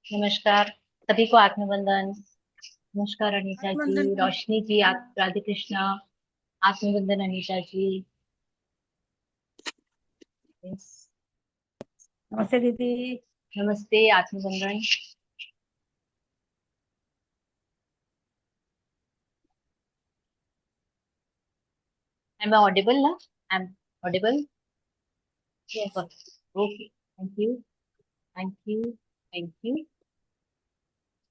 नमस्कार सभी को आत्मवंदन। नमस्कार अनीता वंदन जी, रोशनी जी, आप राधे कृष्णा। आत्मवंदन अनीता जी। Yes. नमस्ते दीदी। नमस्ते आत्मवंदन। एम आई ऑडिबल ना? I am audible. Yes. Okay, thank you, thank you, thank you.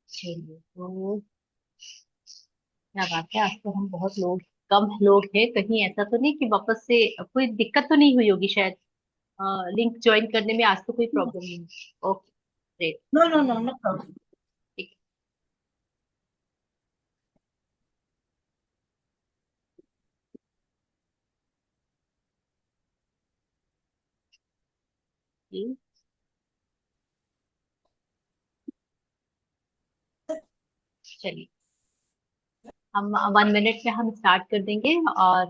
चलिए तो क्या बात है, आज तो हम बहुत लोग, कम लोग हैं। कहीं ऐसा तो नहीं कि वापस से कोई दिक्कत तो नहीं हुई होगी शायद? लिंक ज्वाइन करने में आज तो कोई प्रॉब्लम नहीं? Okay, great. No no no no problem. ठीक है। चलिए, हम 1 मिनट में हम स्टार्ट कर देंगे, और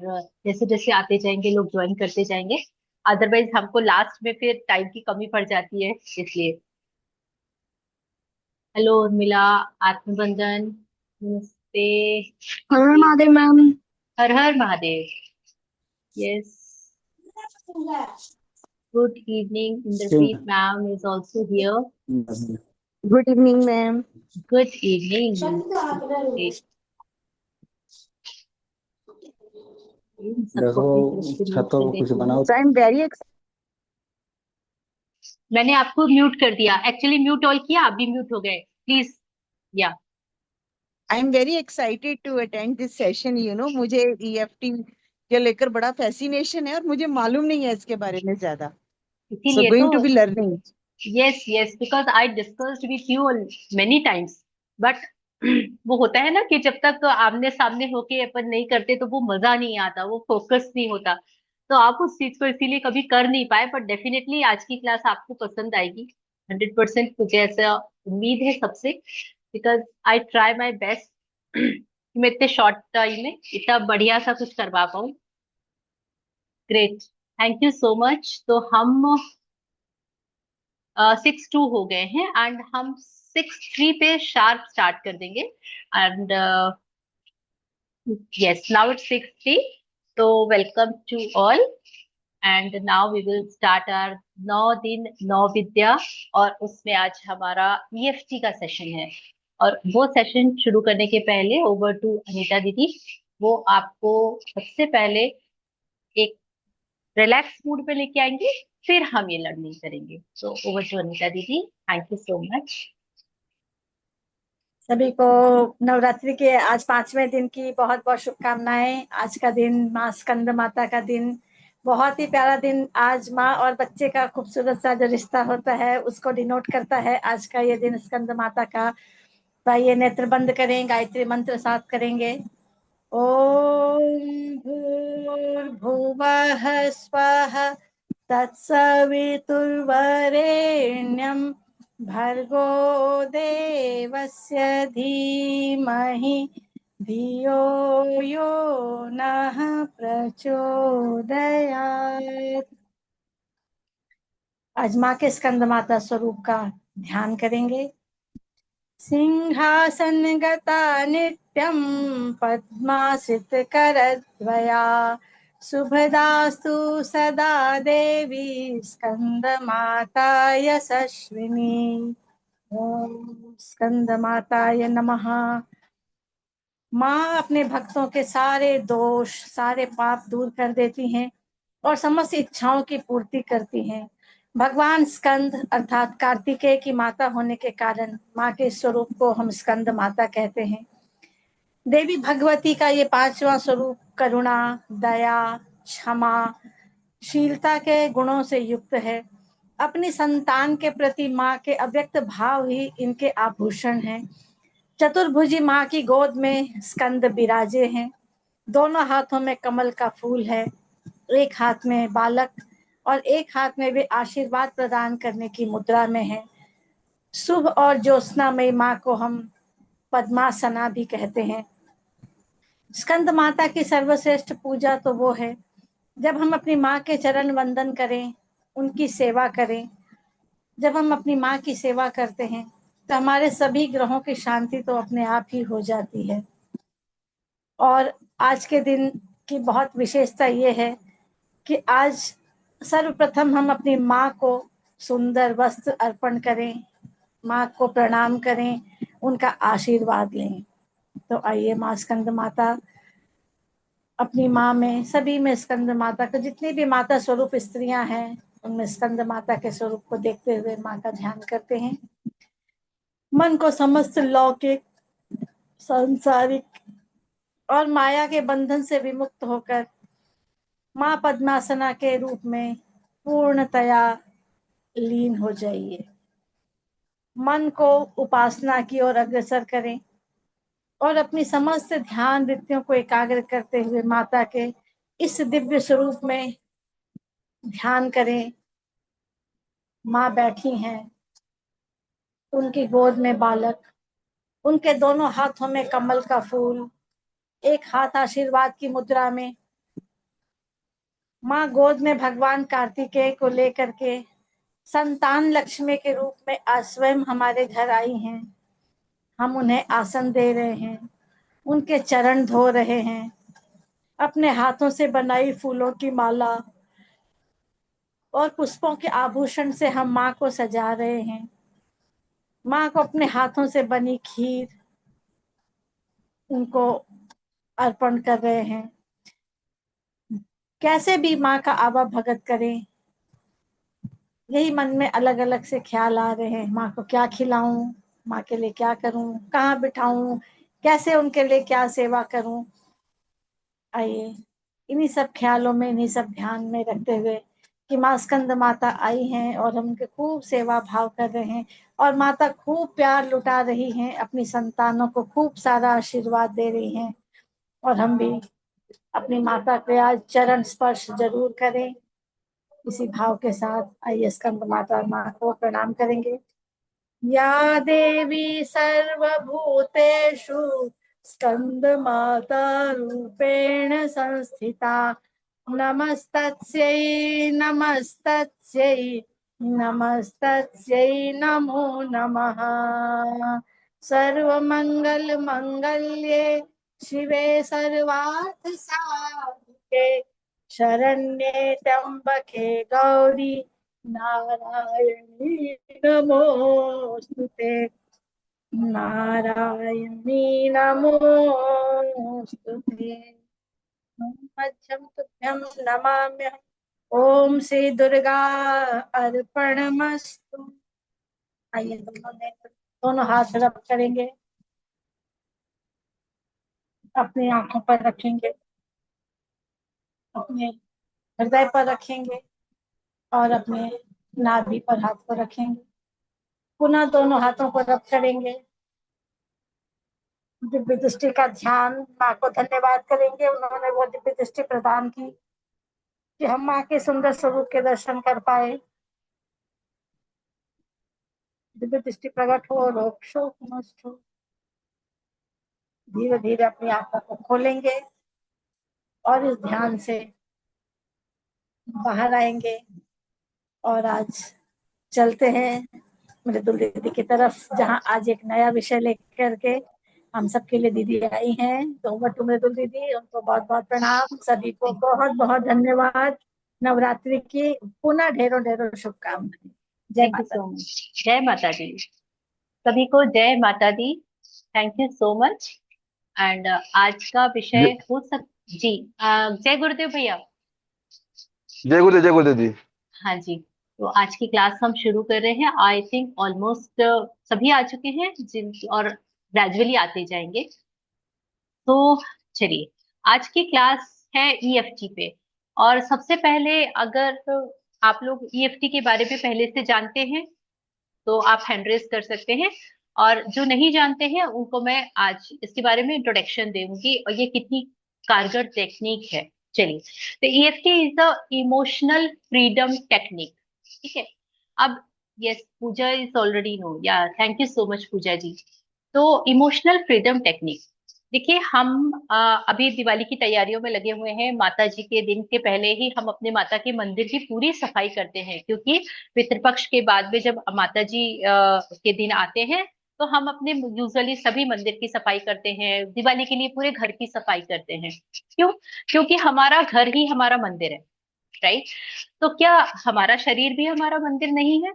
जैसे जैसे आते जाएंगे लोग ज्वाइन करते जाएंगे। अदरवाइज हमको लास्ट में फिर टाइम की कमी पड़ जाती है, इसलिए। हेलो उर्मिला, आत्मबंधन, नमस्ते। हर हर महादेव मैम। हर हर Mahadev. Yes, good evening, Indrapreet ma'am is also here. Good evening ma'am. Good evening. सबको देखो अपनी तरफ से म्यूट छतों कर को कुछ देती हूँ। बनाओ। आई एम वेरी मैंने आपको म्यूट कर दिया, एक्चुअली म्यूट ऑल किया, आप भी म्यूट हो गए, प्लीज। या I am very excited to attend this session. मुझे ईएफटी के लेकर बड़ा फैसिनेशन है और मुझे मालूम नहीं है इसके बारे में ज्यादा। सो इसीलिए तो। Going to be learning. Yes yes, because I discussed with you many times, but वो होता है ना कि जब तक आमने सामने होके अपन नहीं करते तो वो मजा नहीं आता, वो फोकस नहीं होता। तो आप उस चीज को इसीलिए कभी कर नहीं पाए, बट डेफिनेटली आज की क्लास आपको पसंद आएगी। 100% मुझे ऐसा उम्मीद है सबसे, because I try my best कि मैं इतने शॉर्ट टाइम में इतना बढ़िया सा कुछ करवा पाऊँ। Great, thank you so much. तो हम 6:02 हो गए हैं, एंड हम 6:03 पे शार्प स्टार्ट कर देंगे। And yes, now it's 6:03। तो welcome to all, and now we will start our 9 दिन 9 विद्या। और उसमें आज हमारा ईएफटी का सेशन है। और वो सेशन शुरू करने के पहले ओवर टू अनीता दीदी। वो आपको सबसे पहले एक रिलैक्स मूड पे लेके आएंगे, फिर हम ये लर्निंग करेंगे। तो ओवर टू अनीता दीदी, थैंक यू सो मच। सभी को नवरात्रि के आज 5वें दिन की बहुत बहुत शुभकामनाएं। आज का दिन माँ स्कंद माता का दिन, बहुत ही प्यारा दिन। आज माँ और बच्चे का खूबसूरत सा जो रिश्ता होता है उसको डिनोट करता है आज का ये दिन स्कंद माता का। तो आइए नेत्र बंद करें, गायत्री मंत्र साथ करेंगे। ओम भूर्भुवः स्वः तत्सवितुर्वरेण्यं भर्गो देवस्य धीमहि धियो यो नः प्रचोदयात्। आज माँ के स्कंद माता स्वरूप का ध्यान करेंगे। सिंहासनगता नित्यं पद्मासितकरद्वया शुभदास्तु सदा देवी स्कंदमाता यशस्विनी। ओम स्कंदमाताय नमः। माँ अपने भक्तों के सारे दोष सारे पाप दूर कर देती हैं और समस्त इच्छाओं की पूर्ति करती हैं। भगवान स्कंद अर्थात कार्तिकेय की माता होने के कारण माँ के स्वरूप को हम स्कंद माता कहते हैं। देवी भगवती का ये 5वां स्वरूप करुणा, दया, क्षमा, शीलता के गुणों से युक्त है। अपनी संतान के प्रति माँ के अव्यक्त भाव ही इनके आभूषण हैं। चतुर्भुजी माँ की गोद में स्कंद विराजे हैं। दोनों हाथों में कमल का फूल है, एक हाथ में बालक और एक हाथ में वे आशीर्वाद प्रदान करने की मुद्रा में है। शुभ और ज्योत्सनामयी माँ को हम पद्मासना भी कहते हैं। स्कंद माता की सर्वश्रेष्ठ पूजा तो वो है जब हम अपनी माँ के चरण वंदन करें, उनकी सेवा करें। जब हम अपनी माँ की सेवा करते हैं तो हमारे सभी ग्रहों की शांति तो अपने आप ही हो जाती है। और आज के दिन की बहुत विशेषता ये है कि आज सर्वप्रथम हम अपनी माँ को सुंदर वस्त्र अर्पण करें, माँ को प्रणाम करें, उनका आशीर्वाद लें। तो आइए माँ स्कंद माता, अपनी माँ में, सभी में स्कंद माता को, जितनी भी माता स्वरूप स्त्रियां हैं उनमें स्कंद माता के स्वरूप को देखते हुए माँ का ध्यान करते हैं। मन को समस्त लौकिक, सांसारिक और माया के बंधन से विमुक्त होकर माँ पद्मासना के रूप में पूर्णतया लीन हो जाइए। मन को उपासना की ओर अग्रसर करें और अपनी समस्त ध्यान वृत्तियों को एकाग्र करते हुए माता के इस दिव्य स्वरूप में ध्यान करें। माँ बैठी हैं, उनकी गोद में बालक, उनके दोनों हाथों में कमल का फूल, एक हाथ आशीर्वाद की मुद्रा में। माँ गोद में भगवान कार्तिकेय को लेकर के संतान लक्ष्मी के रूप में आज स्वयं हमारे घर आई हैं। हम उन्हें आसन दे रहे हैं, उनके चरण धो रहे हैं, अपने हाथों से बनाई फूलों की माला और पुष्पों के आभूषण से हम माँ को सजा रहे हैं। माँ को अपने हाथों से बनी खीर उनको अर्पण कर रहे हैं। कैसे भी माँ का आवा भगत करें, यही मन में अलग अलग से ख्याल आ रहे हैं। माँ को क्या खिलाऊं, माँ के लिए क्या करूं, कहाँ बिठाऊं, कैसे उनके लिए क्या सेवा करूं। आइए इन्हीं सब ख्यालों में, इन्हीं सब ध्यान में रखते हुए कि माँ स्कंद माता आई हैं और हम उनके खूब सेवा भाव कर रहे हैं और माता खूब प्यार लुटा रही हैं, अपनी संतानों को खूब सारा आशीर्वाद दे रही हैं। और हम भी अपनी माता के आज चरण स्पर्श जरूर करें इसी भाव के साथ। आइए स्कंद माता माँ को प्रणाम करेंगे। या देवी सर्वभूतेषु स्कंद माता रूपेण संस्थिता, नमस्तस्यै नमस्तस्यै नमस्तस्यै नमो नमः। सर्वमंगल मंगल्ये शिवे सर्वार्थ साधिके, शरण्ये त्र्यंबके गौरी नारायणी नमोस्तुते, नारायणी नमोस्तुते। मध्यम तुभ्यं नमाम्यहम्। ओम श्री दुर्गा अर्पणमस्तु। आइए दोनों हाथ रब करेंगे, अपनी आंखों पर रखेंगे, अपने हृदय पर रखेंगे और अपने नाभि पर हाथ को रखेंगे। पुनः दोनों हाथों को रब करेंगे, दिव्य दृष्टि का ध्यान, माँ को धन्यवाद करेंगे, उन्होंने वो दिव्य दृष्टि प्रदान की कि हम माँ के सुंदर स्वरूप के दर्शन कर पाए। दिव्य दृष्टि प्रकट हो, रोग शोक नष्ट हो। धीरे धीरे अपनी आंखों को खोलेंगे और इस ध्यान से बाहर आएंगे और आज चलते हैं मृदुल दीदी की तरफ, जहाँ आज एक नया विषय लेकर के हम सबके लिए दीदी आई हैं। तो ओवर टू मृदुल दीदी, उनको बहुत बहुत प्रणाम, सभी को बहुत बहुत धन्यवाद। नवरात्रि की पुनः ढेरों ढेरों शुभकामनाएं। जय थैंक यू माता सो मच। जय माता दी। सभी को जय माता दी। Thank you so much. And आज का विषय जय हो जी, जय गुरुदेव भैया। जय गुरुदेव, जय गुरुदेव जी। हाँ जी। तो आज की क्लास हम शुरू कर रहे हैं। आई थिंक ऑलमोस्ट सभी आ चुके हैं जिन, और ग्रेजुअली आते जाएंगे। तो चलिए, आज की क्लास है ईएफटी पे। और सबसे पहले, अगर आप लोग ईएफटी के बारे में पहले से जानते हैं तो आप हैंड रेज कर सकते हैं, और जो नहीं जानते हैं उनको मैं आज इसके बारे में इंट्रोडक्शन दूंगी और ये कितनी कारगर टेक्निक है। चलिए, तो EFT is a emotional freedom technique. ठीक है। अब yes, Pooja is already no, या thank you so much Pooja ji. तो इमोशनल फ्रीडम टेक्निक, देखिए हम अभी दिवाली की तैयारियों में लगे हुए हैं। माता जी के दिन के पहले ही हम अपने माता के मंदिर की पूरी सफाई करते हैं, क्योंकि पितृपक्ष के बाद में जब माता जी के दिन आते हैं तो हम अपने यूजुअली सभी मंदिर की सफाई करते हैं, दिवाली के लिए पूरे घर की सफाई करते हैं। क्यों? क्योंकि हमारा घर ही हमारा मंदिर है, राइट? तो क्या हमारा शरीर भी हमारा मंदिर नहीं है?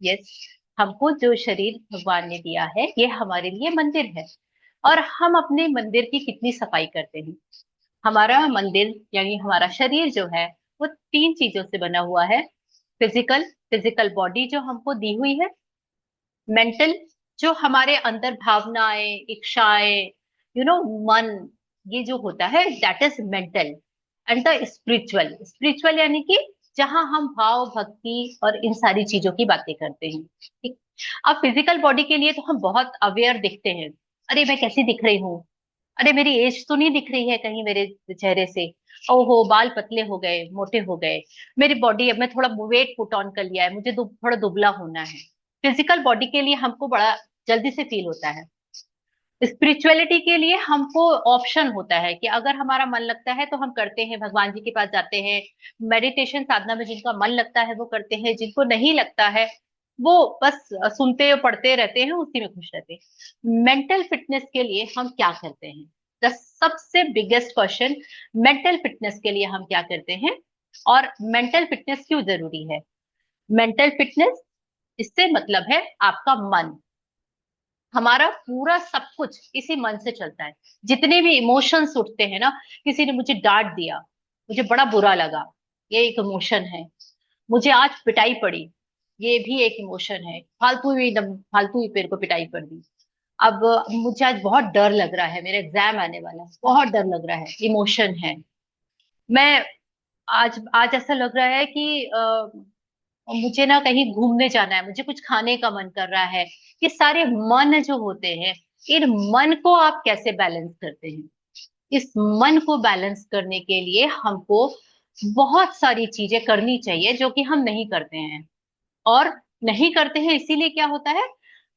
यस, हमको जो शरीर भगवान ने दिया है ये हमारे लिए मंदिर है। और हम अपने मंदिर की कितनी सफाई करते हैं? हमारा मंदिर यानी हमारा शरीर जो है वो 3 चीजों से बना हुआ है। फिजिकल, फिजिकल बॉडी जो हमको दी हुई है। मेंटल, जो हमारे अंदर भावनाएं, इच्छाएं, मन, ये जो होता है that is mental. And the spiritual, spiritual यानी कि जहां हम भाव, भक्ति और इन सारी चीजों की बातें करते हैं, ठीक। अब फिजिकल बॉडी के लिए तो हम बहुत अवेयर दिखते हैं। अरे मैं कैसी दिख रही हूँ, अरे मेरी एज तो नहीं दिख रही है कहीं मेरे चेहरे से, ओहो बाल पतले हो गए, मोटे हो गए, मेरी बॉडी, अब मैं थोड़ा वेट पुट ऑन कर लिया है, मुझे थोड़ा दुबला होना है। फिजिकल बॉडी के लिए हमको बड़ा जल्दी से फील होता है। स्पिरिचुअलिटी के लिए हमको ऑप्शन होता है कि अगर हमारा मन लगता है तो हम करते हैं, भगवान जी के पास जाते हैं, मेडिटेशन साधना में जिनका मन लगता है वो करते हैं, जिनको नहीं लगता है वो बस सुनते और पढ़ते रहते हैं, उसी में खुश रहते हैं। मेंटल फिटनेस के लिए हम क्या करते हैं? द सबसे बिगेस्ट क्वेश्चन, मेंटल फिटनेस के लिए हम क्या करते हैं और मेंटल फिटनेस क्यों जरूरी है? मेंटल फिटनेस, इससे मतलब है आपका मन। हमारा पूरा सब कुछ इसी मन से चलता है। जितने भी इमोशंस उठते हैं ना, किसी ने मुझे डांट दिया, मुझे बड़ा बुरा लगा, ये एक इमोशन है। मुझे आज पिटाई पड़ी, ये भी एक इमोशन है। फालतू ही मेरे को पिटाई पड़ दी। अब मुझे आज बहुत डर लग रहा है, मेरा एग्जाम आने वाला है, बहुत डर लग रहा है, इमोशन है। मैं आज आज ऐसा लग रहा है कि मुझे ना कहीं घूमने जाना है, मुझे कुछ खाने का मन कर रहा है। ये सारे मन जो होते हैं, इन मन को आप कैसे बैलेंस करते हैं? इस मन को बैलेंस करने के लिए हमको बहुत सारी चीजें करनी चाहिए जो कि हम नहीं करते हैं। और नहीं करते हैं इसीलिए क्या होता है,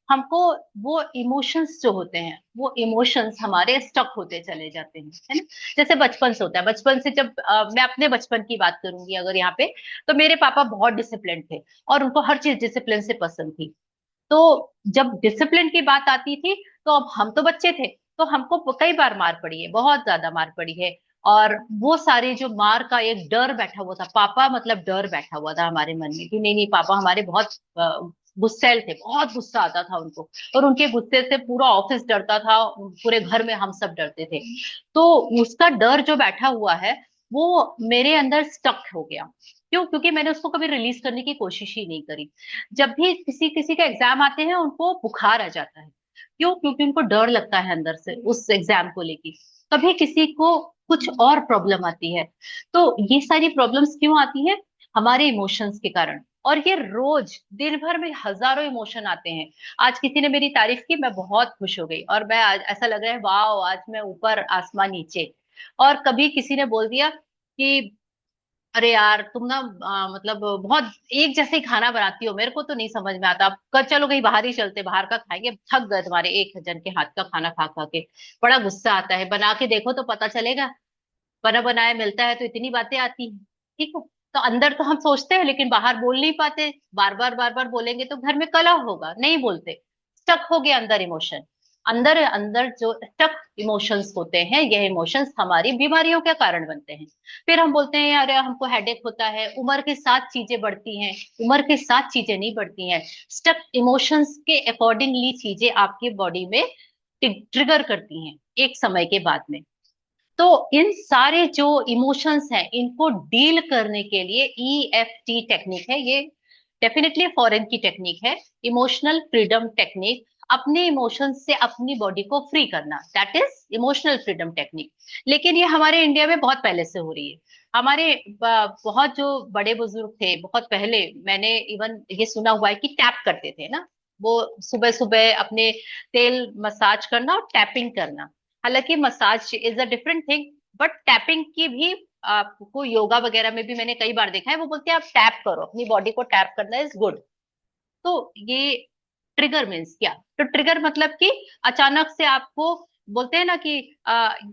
हमको वो इमोशंस जो होते हैं, वो इमोशंस हमारे स्टक होते चले जाते हैं, है ना। जैसे बचपन से होता है, बचपन से जब मैं अपने बचपन की बात करूंगी अगर यहाँ पे, तो मेरे पापा बहुत डिसिप्लिन थे और उनको हर चीज डिसिप्लिन से पसंद थी। तो जब डिसिप्लिन की बात आती थी, तो अब हम तो बच्चे थे, तो हमको कई बार मार पड़ी है, बहुत ज्यादा मार पड़ी है। और वो सारे जो मार का एक डर बैठा हुआ था, पापा मतलब डर बैठा हुआ था हमारे मन में कि नहीं नहीं, पापा हमारे बहुत गुस्सैल थे, बहुत गुस्सा आता था उनको, और उनके गुस्से से पूरा ऑफिस डरता था, पूरे घर में हम सब डरते थे। तो उसका डर जो बैठा हुआ है वो मेरे अंदर स्टक हो गया। क्यों? क्योंकि मैंने उसको कभी रिलीज करने की कोशिश ही नहीं करी। जब भी किसी किसी का एग्जाम आते हैं उनको बुखार आ जाता है। क्यों? क्योंकि उनको डर लगता है अंदर से उस एग्जाम को लेके। कभी किसी को कुछ और प्रॉब्लम आती है। तो ये सारी प्रॉब्लम्स क्यों आती है? हमारे इमोशंस के कारण। और ये रोज दिन भर में हजारों इमोशन आते हैं। आज किसी ने मेरी तारीफ की, मैं बहुत खुश हो गई, और मैं आज ऐसा लग रहा है वाह आज मैं ऊपर आसमान नीचे। और कभी किसी ने बोल दिया कि अरे यार तुम ना मतलब बहुत एक जैसे ही खाना बनाती हो, मेरे को तो नहीं समझ में आता, अब चलो कहीं बाहर ही चलते, बाहर का खाएंगे, थक गए तुम्हारे एक जन के हाथ का खाना खा खा के। बड़ा गुस्सा आता है, बना के देखो तो पता चलेगा। बना बनाया मिलता है तो इतनी बातें आती हैं। ठीक है। तो अंदर तो हम सोचते हैं लेकिन बाहर बोल नहीं पाते। बार बार बोलेंगे तो घर में कलह होगा, नहीं बोलते। स्टक हो गया अंदर इमोशन। अंदर अंदर जो स्टक इमोशंस होते हैं, ये इमोशंस हमारी बीमारियों के कारण बनते हैं। फिर हम बोलते हैं अरे हमको हेडेक होता है, उम्र के साथ चीजें बढ़ती हैं। उम्र के साथ चीजें नहीं बढ़ती हैं। स्टक इमोशंस के अकॉर्डिंगली चीजें आपकी बॉडी में ट्रिगर करती हैं एक समय के बाद में। तो इन सारे जो इमोशंस हैं इनको डील करने के लिए EFT टेक्निक है ये। डेफिनेटली फॉरेन की टेक्निक है, इमोशनल फ्रीडम टेक्निक। अपने इमोशंस से अपनी बॉडी को फ्री करना, that is emotional freedom technique. लेकिन ये हमारे इंडिया में बहुत पहले से हो रही है। हमारे बहुत जो बड़े बुजुर्ग थे बहुत पहले, मैंने इवन ये सुना हुआ है कि टैप करते थे ना, वो सुबह सुबह अपने तेल मसाज करना और टैपिंग करना। हालांकि massage is a different thing, but tapping की भी आपको योगा वगैरह में भी मैंने कई बार देखा है, वो बोलते हैं आप टैप करो, अपनी बॉडी को टैप करना इज गुड। तो ये ट्रिगर मीन्स क्या? तो ट्रिगर मतलब कि अचानक से आपको बोलते हैं ना कि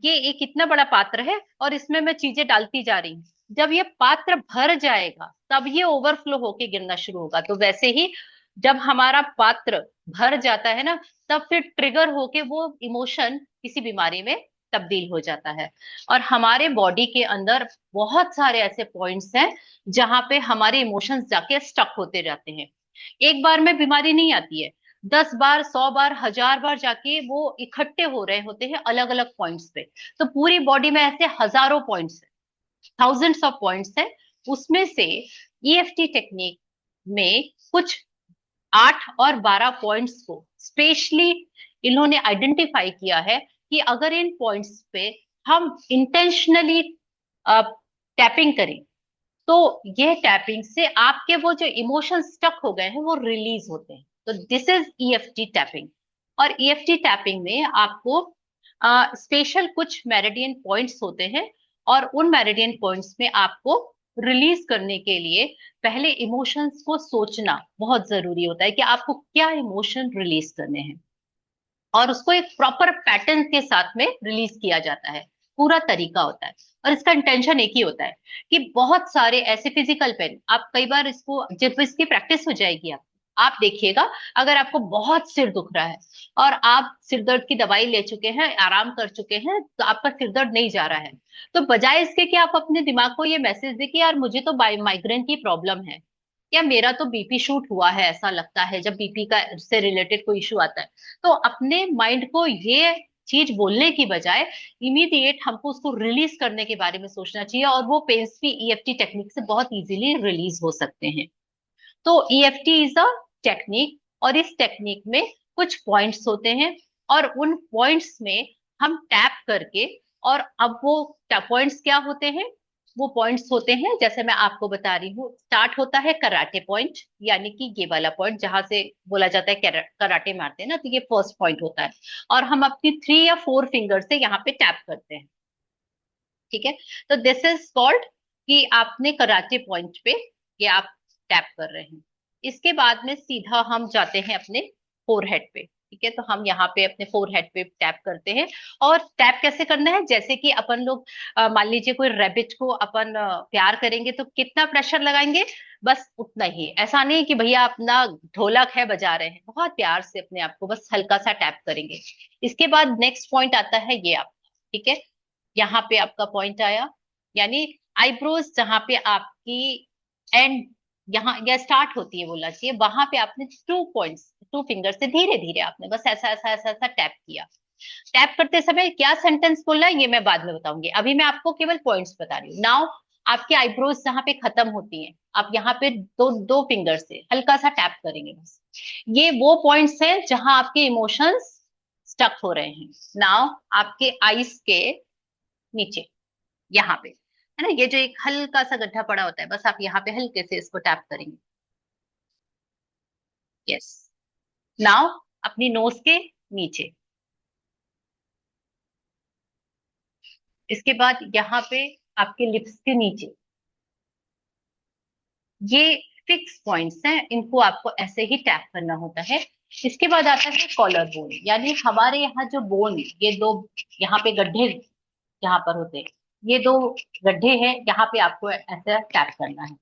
ये एक इतना बड़ा पात्र है और इसमें मैं चीजें डालती जा रही हूँ, जब ये पात्र भर जाएगा तब ये ओवरफ्लो होके गिरना शुरू होगा। तो वैसे ही जब हमारा पात्र भर जाता है ना, तब फिर ट्रिगर होके वो इमोशन किसी बीमारी में तब्दील हो जाता है। और हमारे बॉडी के अंदर बहुत सारे ऐसे पॉइंट्स हैं जहां पे हमारे इमोशंस जाके स्टक होते जाते हैं। एक बार में बीमारी नहीं आती है, 10 बार, 100 बार, 1000 बार जाके वो इकट्ठे हो रहे होते हैं अलग अलग पॉइंट्स पे। तो पूरी बॉडी में ऐसे हजारों पॉइंट्स है, थाउजेंड्स ऑफ पॉइंट्स है। उसमें से ईएफटी टेक्निक में कुछ 8 और 12 पॉइंट्स को स्पेशली इन्होंने आइडेंटिफाई किया है कि अगर इन पॉइंट्स पे हम इंटेंशनली टैपिंग करें, तो ये टैपिंग से आपके वो जो इमोशन स्टक हो गए हैं वो रिलीज होते हैं। तो दिस इज ईएफटी टैपिंग। और ईएफटी टैपिंग में आपको स्पेशल कुछ मेरिडियन पॉइंट्स होते हैं, और उन मेरिडियन पॉइंट्स में आपको रिलीज करने के लिए पहले इमोशंस को सोचना बहुत जरूरी होता है कि आपको क्या इमोशन रिलीज करने हैं, और उसको एक प्रॉपर पैटर्न के साथ में रिलीज किया जाता है। पूरा तरीका होता है, और इसका इंटेंशन एक ही होता है कि बहुत सारे ऐसे फिजिकल पेन, आप कई बार इसको जब इसकी प्रैक्टिस हो जाएगी आप देखिएगा, अगर आपको बहुत सिर दुख रहा है और आप सिर दर्द की दवाई ले चुके हैं, आराम कर चुके हैं, तो आपका सिर दर्द नहीं जा रहा है, तो बजाय इसके कि आप अपने दिमाग को ये मैसेज दे कि यार मुझे तो माइग्रेन की प्रॉब्लम है, या मेरा तो बीपी शूट हुआ है, ऐसा लगता है जब बीपी का से रिलेटेड कोई इशू आता है, तो अपने माइंड को ये चीज बोलने की बजाय इमीडिएट हमको उसको रिलीज करने के बारे में सोचना चाहिए, और वो पेन्स भी ईएफटी टेक्निक से बहुत इजीली रिलीज हो सकते हैं। तो ईएफटी इज अ टेक्निक, और इस टेक्निक में कुछ पॉइंट्स होते हैं, और उन पॉइंट्स में हम टैप करके, और अब वो पॉइंट्स क्या होते हैं, वो पॉइंट्स होते हैं जैसे मैं आपको बता रही हूँ। स्टार्ट होता है कराटे पॉइंट, यानी कि ये वाला पॉइंट जहां से बोला जाता है कराटे मारते हैं ना, तो ये फर्स्ट पॉइंट होता है, और हम अपनी 3 या 4 फिंगर से यहाँ पे टैप करते हैं। ठीक है, तो दिस इज कॉल्ड कि आपने कराटे पॉइंट पे ये आप टैप कर रहे हैं। इसके बाद में सीधा हम जाते हैं अपने फोरहेड पे। ठीक है, तो हम यहाँ पे अपने फोरहेड पे टैप करते हैं। और टैप कैसे करना है, जैसे कि अपन लोग मान लीजिए कोई रैबिट को अपन प्यार करेंगे तो कितना प्रेशर लगाएंगे, बस उतना ही। ऐसा नहीं कि भैया अपना ढोलक है बजा रहे हैं, बहुत प्यार से अपने आप को बस हल्का सा टैप करेंगे। इसके बाद नेक्स्ट पॉइंट आता है ये आप। ठीक है, यहाँ पे आपका पॉइंट आया, यानी आईब्रोज जहां पे आपकी एंड यहाँ या स्टार्ट होती है बोलना चाहिए, वहां पे आपने 2 पॉइंट्स 2 फिंगर से धीरे धीरे आपने बस ऐसा ऐसा ऐसा ऐसा टैप किया। टैप करते समय क्या सेंटेंस बोलना है ये मैं बाद में बताऊंगी, अभी मैं आपको केवल पॉइंट्स बता रही हूँ। नाउ आपके आईब्रोज जहां पे खत्म होती हैं, आप यहाँ पे दो दो फिंगर से हल्का सा टैप करेंगे बस। ये वो पॉइंट्स हैं जहां आपके इमोशंस स्टक हो रहे हैं। नाउ आपके आईज के नीचे यहाँ पे है ना, ये जो एक हल्का सा गड्ढा पड़ा होता है, बस आप यहाँ पे हल्के से इसको टैप करेंगे। यस, नाउ अपनी नोज के नीचे। इसके बाद यहाँ पे आपके लिप्स के नीचे। ये फिक्स पॉइंट्स हैं, इनको आपको ऐसे ही टैप करना होता है। इसके बाद आता है कॉलर बोन, यानी हमारे यहाँ जो बोन, ये दो यहाँ पे गड्ढे यहाँ पर होते हैं, ये दो गड्ढे हैं, यहाँ पे आपको ऐसा टैप करना है।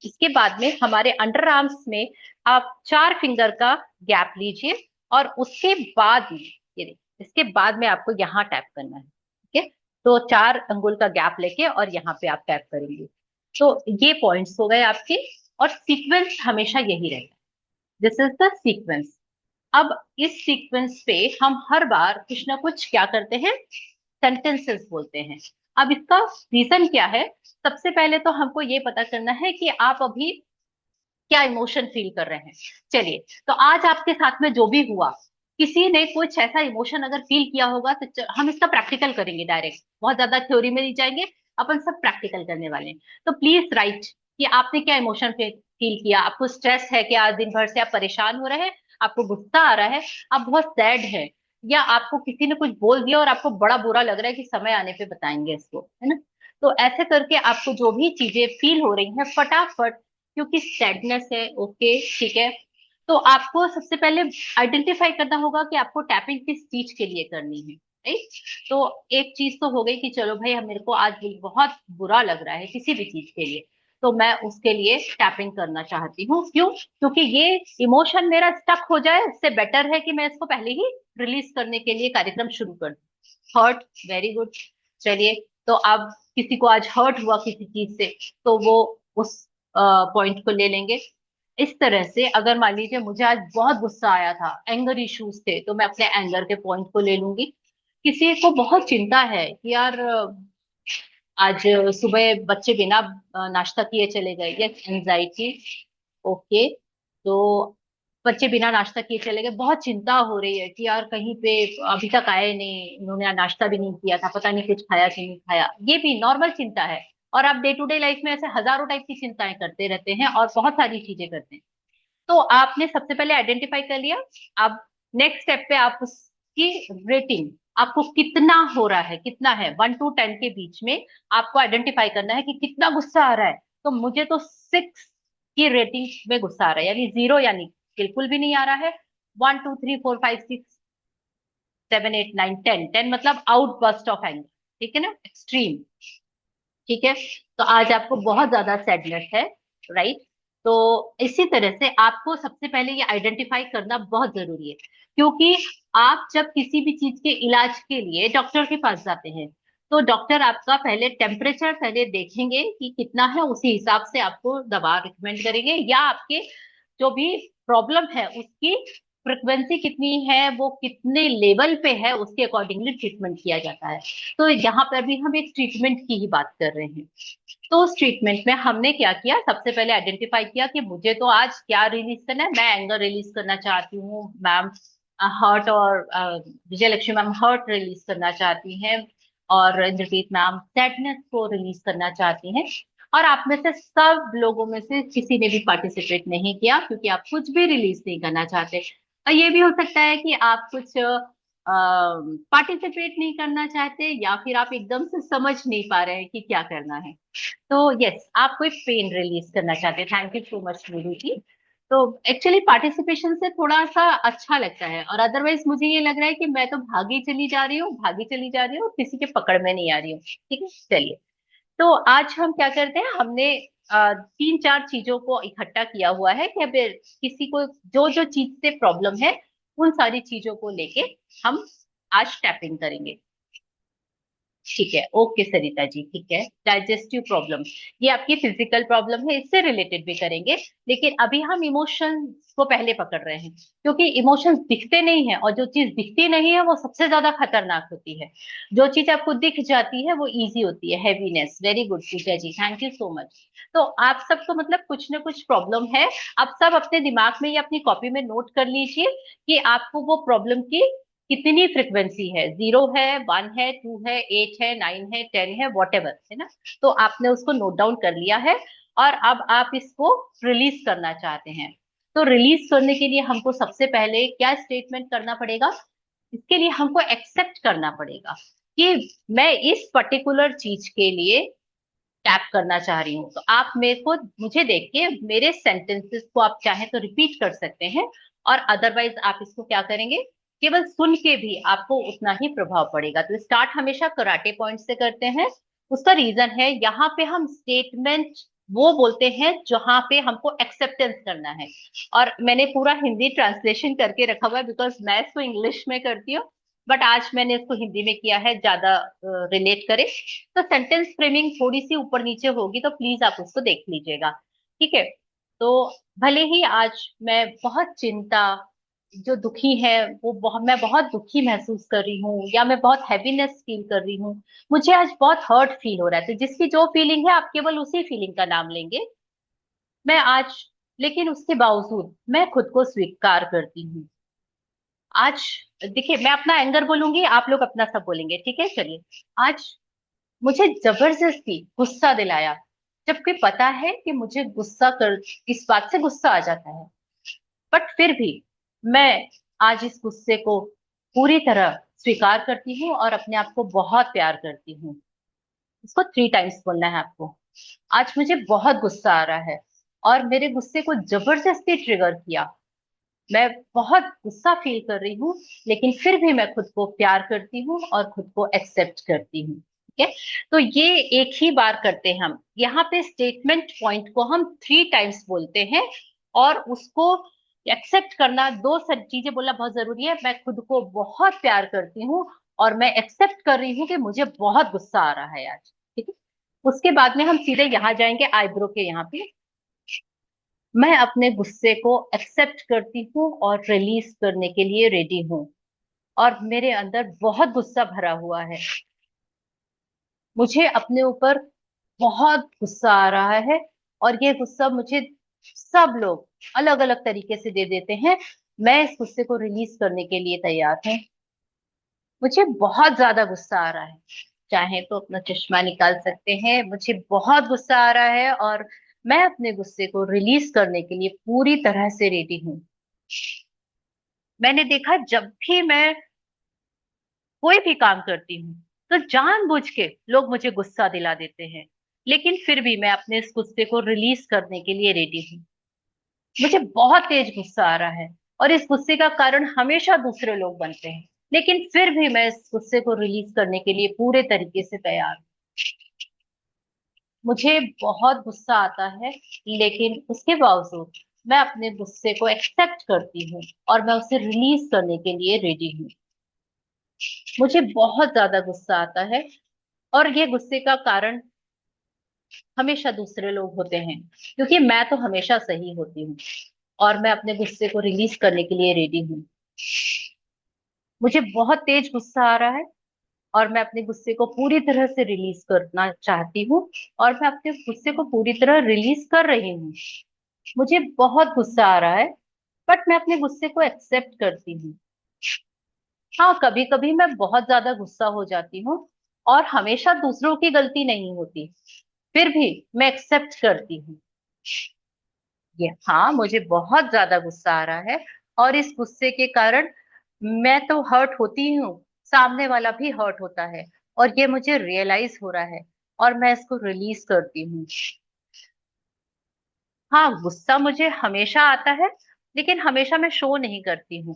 इसके बाद में हमारे अंडर आर्म्स में आप 4 फिंगर का गैप लीजिए, और उसके बाद में ये देखिए, इसके बाद में आपको यहाँ टैप करना है। ठीक है, तो 4 अंगुल का गैप लेके और यहाँ पे आप टैप करेंगे। तो ये पॉइंट्स हो गए आपके, और सीक्वेंस हमेशा यही रहता है। This is the sequence. अब इस सीक्वेंस पे हम हर बार कुछ ना कुछ क्या करते हैं, सेंटेंसेस बोलते हैं। अब इसका रीजन क्या है, सबसे पहले तो हमको ये पता करना है कि आप अभी क्या इमोशन फील कर रहे हैं। चलिए, तो आज आपके साथ में जो भी हुआ, किसी ने कुछ ऐसा इमोशन अगर फील किया होगा, तो हम इसका प्रैक्टिकल करेंगे डायरेक्ट, बहुत ज्यादा थ्योरी में नहीं जाएंगे, अपन सब प्रैक्टिकल करने वाले हैं। तो प्लीज राइट कि आपने क्या इमोशन फील किया। आपको स्ट्रेस है कि आज दिन भर से आप परेशान हो रहे हैं, आपको गुस्सा आ रहा है, आप बहुत सैड है, या आपको किसी ने कुछ बोल दिया और आपको बड़ा बुरा लग रहा है कि समय आने पे बताएंगे इसको, है ना। तो ऐसे करके आपको जो भी चीजें फील हो रही हैं फटाफट, क्योंकि सैडनेस है, ओके ठीक है, तो आपको सबसे पहले आइडेंटिफाई करना होगा कि आपको टैपिंग किस चीज के लिए करनी है। राइट, तो एक चीज तो हो गई कि चलो भाई मेरे को आज बहुत बुरा लग रहा है किसी भी चीज के लिए, तो मैं उसके लिए टैपिंग करना चाहती हूँ। क्यों? क्योंकि ये इमोशन मेरा स्टक हो जाए, इससे बेटर है कि मैं इसको पहले ही रिलीज करने के लिए कार्यक्रम शुरू कर दूं। Hurt, very good. चलिए, तो अब किसी को आज हर्ट हुआ किसी चीज से, तो वो उस पॉइंट को ले लेंगे। इस तरह से अगर मान लीजिए मुझे आज बहुत गुस्सा आया था, एंगर इश्यूज थे, तो मैं अपने एंगर के पॉइंट को ले लूंगी। किसी को बहुत चिंता है कि यार आज सुबह बच्चे बिना नाश्ता किए चले गए, यस एंजाइटी, ओके। तो बच्चे बिना नाश्ता किए चले गए, बहुत चिंता हो रही है कि यार कहीं पे अभी तक आए नहीं, इन्होंने नाश्ता भी नहीं किया था, पता नहीं कुछ खाया कि नहीं खाया। ये भी नॉर्मल चिंता है। और आप डे टू डे लाइफ में ऐसे हजारों टाइप की चिंताएं करते रहते हैं और बहुत सारी चीजें करते हैं। तो आपने सबसे पहले आइडेंटिफाई कर लिया। अब नेक्स्ट स्टेप पे आप उसकी रेटिंग, आपको कितना हो रहा है, कितना है 1 to 10 के बीच में आपको आइडेंटिफाई करना है कि कितना गुस्सा आ रहा है। तो मुझे तो 6 की रेटिंग में गुस्सा आ रहा है, यानी 0 यानी बिल्कुल भी नहीं आ रहा है। 1 2 3 4 5 6 7 8 9 10, 10 मतलब आउटबर्स्ट ऑफ एंगर, ठीक है ना, एक्सट्रीम। ठीक है, तो आज आपको बहुत ज्यादा सैडनेस है, राइट। तो इसी तरह से आपको सबसे पहले ये आइडेंटिफाई करना बहुत जरूरी है, क्योंकि आप जब किसी भी चीज के इलाज के लिए डॉक्टर के पास जाते हैं, तो डॉक्टर आपका पहले टेम्परेचर पहले देखेंगे कि कितना है, उसी हिसाब से आपको दवा रिकमेंड करेंगे, या आपके जो भी प्रॉब्लम है उसकी फ्रिक्वेंसी कितनी है, वो कितने लेवल पे है, उसके अकॉर्डिंगली ट्रीटमेंट किया जाता है। तो यहाँ पर भी हम एक ट्रीटमेंट की ही बात कर रहे हैं। तो उस ट्रीटमेंट में हमने क्या किया, सबसे पहले आइडेंटिफाई किया कि मुझे तो आज क्या रिलीज करना है। मैं एंगर रिलीज करना चाहती हूँ मैम, हर्ट, और विजय लक्ष्मी मैम हर्ट रिलीज करना चाहती हैं, और इंद्रजीत मैम सैडनेस को रिलीज करना चाहती हैं। और आप में से सब लोगों में से किसी ने भी पार्टिसिपेट नहीं किया, क्योंकि आप कुछ भी रिलीज नहीं करना चाहते। और ये भी हो सकता है कि आप कुछ पार्टिसिपेट नहीं करना चाहते, या फिर आप एकदम से समझ नहीं पा रहे हैं कि क्या करना है। तो यस, आप कोई पेन रिलीज करना चाहते हैं। थैंक यू सो मच मीरू जी। तो एक्चुअली पार्टिसिपेशन से थोड़ा सा अच्छा लगता है, और अदरवाइज मुझे ये लग रहा है कि मैं तो भागी चली जा रही हूँ, भागी चली जा रही हूँ, किसी के पकड़ में नहीं आ रही हूँ। ठीक है, चलिए। तो आज हम क्या करते हैं, हमने 3 4 चीजों को इकट्ठा किया हुआ है कि अगर किसी को जो जो चीज से प्रॉब्लम है, उन सारी चीजों को लेके हम आज टैपिंग करेंगे। ठीक है, ओके सरिता जी, ठीक है। डाइजेस्टिव प्रॉब्लम, ये आपकी फिजिकल प्रॉब्लम है, इससे रिलेटेड भी करेंगे। लेकिन अभी हम इमोशंस को पहले पकड़ रहे हैं, क्योंकि इमोशंस दिखते नहीं है, और जो चीज दिखती नहीं है वो सबसे ज्यादा खतरनाक होती है। जो चीज आपको दिख जाती है वो इजी होती है। Heaviness, very good Pooja ji, thank you so much. तो आप सबको मतलब कुछ ना कुछ प्रॉब्लम है। आप सब अपने दिमाग में या अपनी कॉपी में नोट कर लीजिए कि आपको वो प्रॉब्लम की कितनी फ्रिक्वेंसी है, 0 है, 1 है, 2 है, 8 है, 9 है, 10 है, वॉट एवर, है ना। तो आपने उसको नोट डाउन कर लिया है, और अब आप इसको रिलीज करना चाहते हैं। तो रिलीज करने के लिए हमको सबसे पहले क्या स्टेटमेंट करना पड़ेगा, इसके लिए हमको एक्सेप्ट करना पड़ेगा कि मैं इस पर्टिकुलर चीज के लिए टैप करना चाह रही हूँ। तो आप मेरे को, मुझे देख के मेरे सेंटेंसेस को आप चाहे तो रिपीट कर सकते हैं, और अदरवाइज आप इसको क्या करेंगे, केवल सुन के भी आपको उतना ही प्रभाव पड़ेगा। तो स्टार्ट हमेशा कराटे पॉइंट से करते हैं। उसका रीजन है, यहाँ पे हम स्टेटमेंट वो बोलते हैं जहां पे हमको एक्सेप्टेंस करना है। और मैंने पूरा हिंदी ट्रांसलेशन करके रखा हुआ है, बिकॉज मैं इसको इंग्लिश में करती हूँ, बट आज मैंने इसको हिंदी में किया है, ज्यादा रिलेट करे। तो सेंटेंस फ्रेमिंग थोड़ी सी ऊपर नीचे होगी, तो प्लीज आप उसको देख लीजिएगा। ठीक है। तो भले ही आज मैं बहुत चिंता, जो दुखी है वो बहुत, मैं बहुत दुखी महसूस कर रही हूँ, या मैं बहुत हैवीनेस फील कर रही हूँ, मुझे आज बहुत हर्ट फील हो रहा है, तो जिसकी जो फीलिंग है आप केवल उसी फीलिंग का नाम लेंगे। मैं आज, लेकिन उसके बावजूद मैं खुद को स्वीकार करती हूँ। आज देखिए, मैं अपना एंगर बोलूंगी, आप लोग अपना सब बोलेंगे, ठीक है। चलिए, आज मुझे जबरदस्ती गुस्सा दिलाया, जबकि पता है कि मुझे गुस्सा कर, इस बात से गुस्सा आ जाता है, बट फिर भी मैं आज इस गुस्से को पूरी तरह स्वीकार करती हूँ, और अपने आप को बहुत प्यार करती हूँ। इसको 3 टाइम्स बोलना है आपको। आज मुझे बहुत गुस्सा आ रहा है, और मेरे गुस्से को जबरदस्ती ट्रिगर किया। मैं बहुत गुस्सा फील कर रही हूँ, लेकिन फिर भी मैं खुद को प्यार करती हूँ और खुद को एक्सेप्ट करती हूँ। ठीक है। तो ये एक ही बार करते हैं हम। यहाँ पे स्टेटमेंट पॉइंट को हम 3 टाइम्स बोलते हैं, और उसको एक्सेप्ट करना, दो चीजें बोलना बहुत जरूरी है। मैं खुद को बहुत प्यार करती हूँ और मैं एक्सेप्ट कर रही हूँ कि मुझे बहुत गुस्सा आ रहा है आज, ठीक है। उसके बाद में हम सीधे यहाँ जाएंगे आईब्रो के यहाँ पे। मैं अपने गुस्से को एक्सेप्ट करती हूँ और रिलीज करने के लिए रेडी हूँ, और मेरे अंदर बहुत गुस्सा भरा हुआ है। मुझे अपने ऊपर बहुत गुस्सा आ रहा है, और ये गुस्सा मुझे सब लोग अलग अलग तरीके से दे देते हैं। मैं इस गुस्से को रिलीज करने के लिए तैयार हूँ। मुझे बहुत ज्यादा गुस्सा आ रहा है। चाहे तो अपना चश्मा निकाल सकते हैं। मुझे बहुत गुस्सा आ रहा है, और मैं अपने गुस्से को रिलीज करने के लिए पूरी तरह से रेडी हूँ। मैंने देखा, जब भी मैं कोई भी काम करती हूँ तो जानबूझ के लोग मुझे गुस्सा दिला देते हैं, लेकिन फिर भी मैं अपने इस गुस्से को रिलीज करने के लिए रेडी हूँ। मुझे बहुत तेज गुस्सा आ रहा है, और इस गुस्से का कारण हमेशा दूसरे लोग बनते हैं, लेकिन फिर भी मैं इस गुस्से को रिलीज करने के लिए पूरे तरीके से तैयार हूँ। मुझे बहुत गुस्सा आता है, लेकिन उसके बावजूद मैं अपने गुस्से को एक्सेप्ट करती हूँ और मैं उसे रिलीज करने के लिए रेडी हूँ। मुझे बहुत ज्यादा गुस्सा आता है, और ये गुस्से का कारण हमेशा दूसरे लोग होते हैं, क्योंकि मैं तो हमेशा सही होती हूँ, और मैं अपने गुस्से को रिलीज करने के लिए रेडी हूँ। मुझे बहुत तेज गुस्सा आ रहा है, और मैं अपने गुस्से को पूरी तरह से रिलीज करना चाहती हूँ, और मैं अपने गुस्से को पूरी तरह रिलीज कर रही हूँ। मुझे बहुत गुस्सा आ रहा है, बट मैं अपने गुस्से को एक्सेप्ट करती हूँ। हाँ, कभी कभी मैं बहुत ज्यादा गुस्सा हो जाती हूँ, और हमेशा दूसरों की गलती नहीं होती, फिर भी मैं एक्सेप्ट करती हूँ। ये, हाँ, मुझे बहुत ज्यादा गुस्सा आ रहा है, और इस गुस्से के कारण मैं तो हर्ट होती ही हूँ, सामने वाला भी हर्ट होता है, और ये मुझे रियलाइज हो रहा है, और मैं इसको रिलीज करती हूँ। हाँ, गुस्सा मुझे हमेशा आता है, लेकिन हमेशा मैं शो नहीं करती हूँ।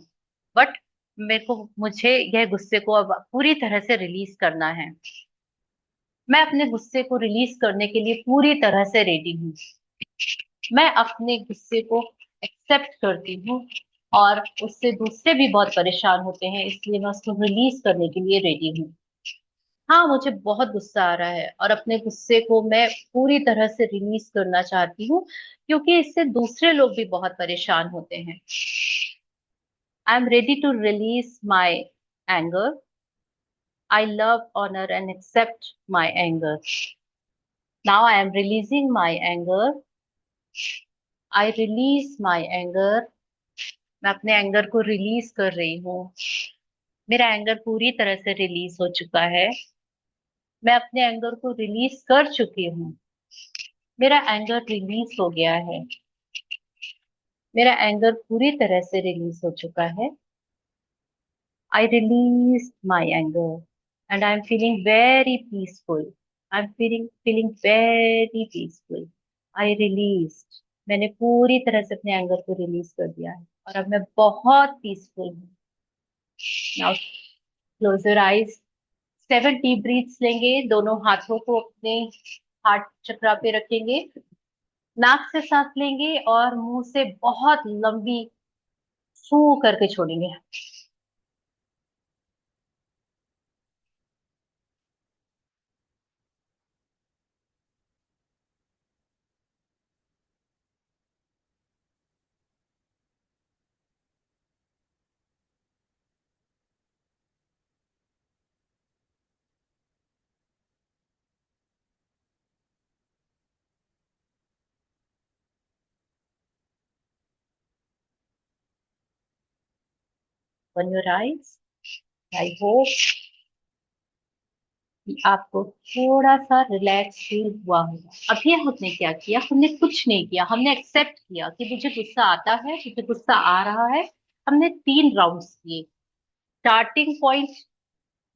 बट मुझे यह गुस्से को अब पूरी तरह से रिलीज करना है। मैं अपने गुस्से को रिलीज करने के लिए पूरी तरह से रेडी हूँ। मैं अपने गुस्से को एक्सेप्ट करती हूँ, और उससे दूसरे भी बहुत परेशान होते हैं, इसलिए मैं उसको रिलीज करने के लिए रेडी हूँ। हाँ, मुझे बहुत गुस्सा आ रहा है, और अपने गुस्से को मैं पूरी तरह से रिलीज करना चाहती हूँ, क्योंकि इससे दूसरे लोग भी बहुत परेशान होते हैं। I am ready to release my anger. I love, honour and accept my anger. Now I am releasing my anger. I release my anger. मैं अपने एंगर को रिलीज कर रही हूँ। मेरा एंगर पूरी तरह से रिलीज हो चुका है। मैं अपने एंगर को रिलीज कर चुकी हूँ। मेरा एंगर रिलीज हो गया है। मेरा एंगर पूरी तरह से रिलीज हो चुका है। आई release my anger and I am feeling very peaceful. I am feeling very peaceful. I release. मैंने पूरी तरह से अपने एंगर को रिलीज कर दिया है, और अब मैं बहुत पीसफुल हूँ। Now close your eyes. 7 deep breaths लेंगे। दोनों हाथों को अपने हार्ट चक्रा पे रखेंगे। नाक से सांस लेंगे, और मुंह से बहुत लंबी फू करके छोड़ेंगे। Open your eyes. I hope कि आपको थोड़ा सा रिलैक्स फील हुआ होगा। अभी हमने क्या किया? हमने कुछ नहीं किया। हमने एक्सेप्ट किया कि मुझे गुस्सा आता है, मुझे गुस्सा आ रहा है। हमने 3 राउंड्स किए। स्टार्टिंग पॉइंट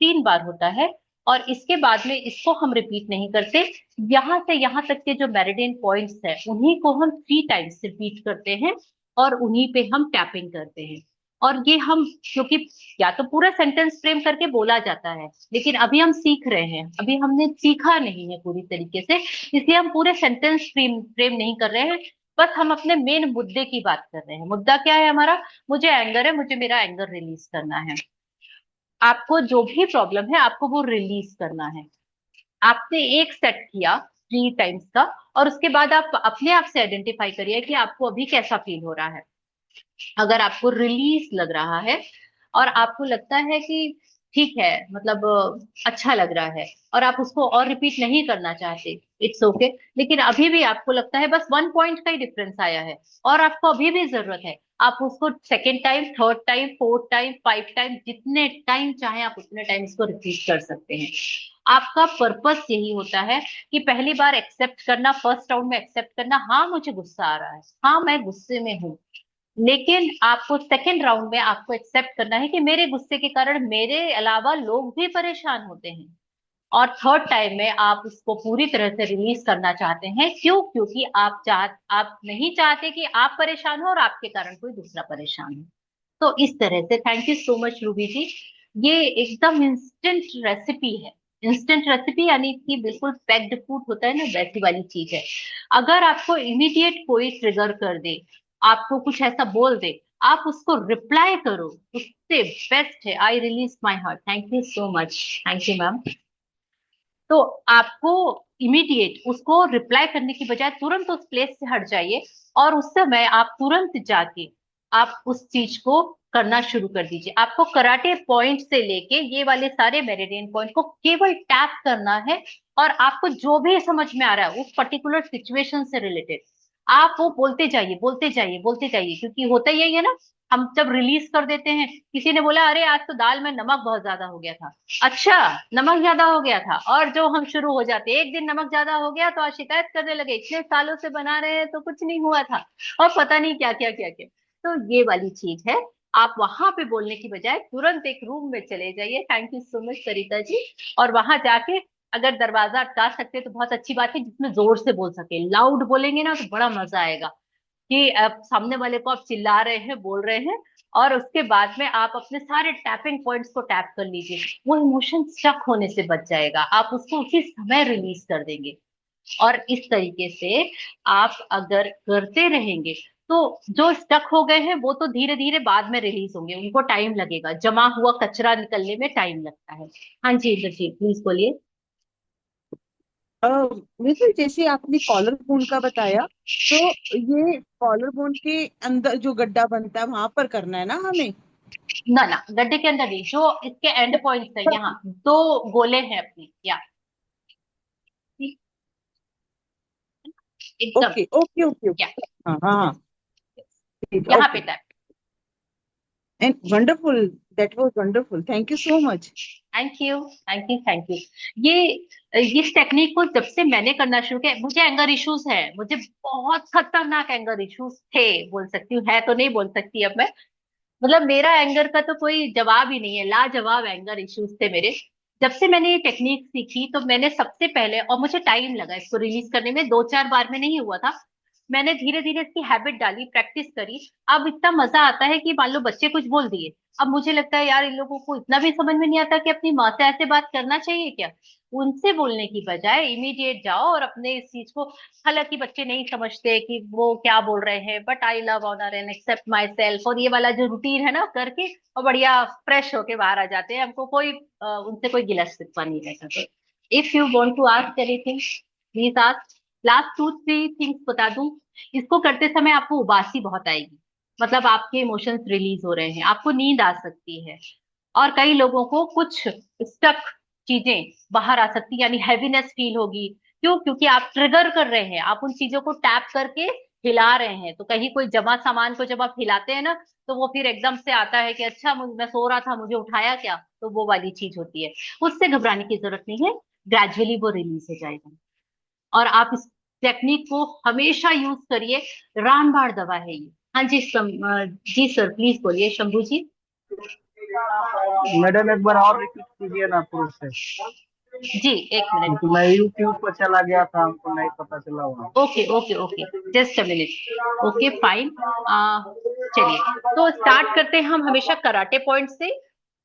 3 बार होता है, और इसके बाद में इसको हम रिपीट नहीं करते। यहाँ से यहाँ तक के जो मेरिडियन पॉइंट्स है, उन्हीं को हम 3 टाइम्स रिपीट करते हैं, और उन्हीं पे हम टैपिंग करते हैं। और ये हम, क्योंकि या तो पूरा सेंटेंस फ्रेम करके बोला जाता है, लेकिन अभी हम सीख रहे हैं, अभी हमने सीखा नहीं है पूरी तरीके से, इसलिए हम पूरे सेंटेंस फ्रेम फ्रेम नहीं कर रहे हैं। बस हम अपने मेन मुद्दे की बात कर रहे हैं। मुद्दा क्या है हमारा? मुझे एंगर है, मुझे मेरा एंगर रिलीज करना है। आपको जो भी प्रॉब्लम है आपको वो रिलीज करना है। आपने एक सेट किया 3 टाइम्स का, और उसके बाद आप अपने आप से आइडेंटिफाई करिए कि आपको अभी कैसा फील हो रहा है। अगर आपको रिलीज लग रहा है और आपको लगता है कि ठीक है, मतलब अच्छा लग रहा है, और आप उसको और रिपीट नहीं करना चाहते, इट्स ओके। लेकिन अभी भी आपको लगता है बस 1 पॉइंट का ही डिफरेंस आया है और आपको अभी भी जरूरत है, आप उसको second time, third time, fourth time, 5 time, जितने टाइम चाहे आप उतने टाइम इसको रिपीट कर सकते हैं। आपका पर्पस यही होता है कि पहली बार एक्सेप्ट करना, फर्स्ट राउंड में एक्सेप्ट करना, हाँ मुझे गुस्सा आ रहा है, हाँ मैं गुस्से में हूँ। लेकिन आपको सेकेंड राउंड में आपको एक्सेप्ट करना है कि मेरे गुस्से के कारण मेरे अलावा लोग भी परेशान होते हैं। और थर्ड टाइम में आप उसको पूरी तरह से रिलीज करना चाहते हैं। क्यों? क्योंकि आप नहीं चाहते कि आप परेशान हो और आपके कारण कोई दूसरा परेशान हो। तो इस तरह से, thank you so much Ruby ji. ये एकदम इंस्टेंट रेसिपी है। इंस्टेंट रेसिपी यानी कि बिल्कुल पैक्ड फूड होता है ना, वैसी वाली चीज है। अगर आपको इमीडिएट कोई ट्रिगर कर दे, आपको कुछ ऐसा बोल दे, आप उसको रिप्लाई करो, उससे बेस्ट है आई release my heart, thank you so much. Thank you ma'am. तो आपको इमीडिएट उसको रिप्लाई करने की बजाय तुरंत उस प्लेस से हट जाइए, और उस समय आप तुरंत जाके आप उस चीज को करना शुरू कर दीजिए। आपको कराटे पॉइंट से लेके ये वाले सारे मेरिडियन पॉइंट को केवल टैप करना है, और आपको जो भी समझ में आ रहा है उस पर्टिकुलर सिचुएशन से रिलेटेड, आप वो बोलते जाइए, बोलते जाइए, बोलते जाइए। क्योंकि होता यही है ना, हम जब रिलीज कर देते हैं, किसी ने बोला अरे आज तो दाल में नमक बहुत ज्यादा हो गया था, अच्छा नमक ज्यादा हो गया था, और जो हम शुरू हो जाते हैं, एक दिन नमक ज्यादा हो गया तो आज शिकायत करने लगे, इतने सालों से बना रहे हैं तो कुछ नहीं हुआ था, और पता नहीं क्या क्या क्या क्या। तो ये वाली चीज है। आप वहां पे बोलने की बजाय तुरंत एक रूम में चले जाइए, thank you so much Sarita ji. और वहां जाके अगर दरवाजा अटका सकते तो बहुत अच्छी बात है, जिसमें जोर से बोल सके, लाउड बोलेंगे ना तो बड़ा मजा आएगा, कि आप सामने वाले को आप चिल्ला रहे हैं, बोल रहे हैं, और उसके बाद में आप अपने सारे टैपिंग पॉइंट्स को टैप कर लीजिए। वो इमोशन स्टक होने से बच जाएगा, आप उसको उसी समय रिलीज कर देंगे। और इस तरीके से आप अगर करते रहेंगे तो जो स्टक हो गए हैं वो तो धीरे धीरे बाद में रिलीज होंगे, उनको टाइम लगेगा, जमा हुआ कचरा निकलने में टाइम लगता है। हाँ जी इंद्रजीत प्लीज बोलिए। वैसे जैसे आपने कॉलर बोन का बताया, तो ये कॉलर बोन के अंदर जो गड्ढा बनता है वहां पर करना है ना हमें? ना ना, गड्ढे के अंदर नहीं, जो इसके एंड पॉइंट है, यहाँ 2 गोले हैं अपनी, या एकदम, ओके ओके ओके या ओके। हाँ हाँ हाँ, ठीक है, यहाँ पे okay. Tap. And wonderful, that was wonderful, thank you so much. Thank you, thank you, thank you. ये इस टेक्निक को जब से मैंने करना शुरू किया, मुझे एंगर इश्यूज है, मुझे बहुत खतरनाक एंगर इश्यूज थे, बोल सकती हूँ, है तो नहीं बोल सकती अब मैं, मतलब मेरा एंगर का तो कोई जवाब ही नहीं है, लाजवाब एंगर इश्यूज थे मेरे। जब से मैंने ये टेक्निक सीखी तो मैंने सबसे पहले, और मुझे टाइम लगा इसको रिलीज करने में, 2-4 बार में नहीं हुआ था, मैंने धीरे धीरे इसकी हैबिट डाली, प्रैक्टिस करी। अब इतना मजा आता है कि मान लो बच्चे कुछ बोल दिए, अब मुझे लगता है यार इन लोगों को इतना भी समझ में नहीं आता कि अपनी माँ से ऐसे बात करना चाहिए क्या। उनसे बोलने की बजाय इमीडिएट जाओ और अपने इस चीज को, हालांकि बच्चे नहीं समझते कि वो क्या बोल रहे हैं, but I love honour and accept myself, और ये वाला जो रूटीन है ना करके, और बढ़िया फ्रेश होके बाहर आ जाते हैं। हमको कोई उनसे कोई गिला शिकवा नहीं रहता। तो if you want to ask anything please ask. Last 2-3 things बता दूं, इसको करते समय आपको उबासी बहुत आएगी, मतलब आपके इमोशंस रिलीज हो रहे हैं, आपको नींद आ सकती है, और कई लोगों को कुछ स्टक चीजें बाहर आ सकती, यानी हैवीनेस फील होगी। क्यों? क्योंकि आप ट्रिगर कर रहे हैं, आप उन चीजों को टैप करके हिला रहे हैं। तो कहीं कोई जमा सामान को जब आप हिलाते हैं ना, तो वो फिर एकदम से आता है कि अच्छा मैं सो रहा था, मुझे उठाया क्या, तो वो वाली चीज होती है। उससे घबराने की जरूरत नहीं है, ग्रेजुअली वो रिलीज हो जाएगा। और आप इस टेक्निक को हमेशा यूज करिए, रामबाण दवा है ये। हाँ जी जी सर प्लीज बोलिए शंभू जी। मैडम एक बार और रिपीट कीजिए ना प्रोसेस। जी, एक मिनट। तो मैं यूट्यूब पर चला गया था, हमको नहीं पता चला वहाँ। Okay okay okay, just a minute. Okay fine. चलिए, तो स्टार्ट करते हैं हम हमेशा कराटे पॉइंट से।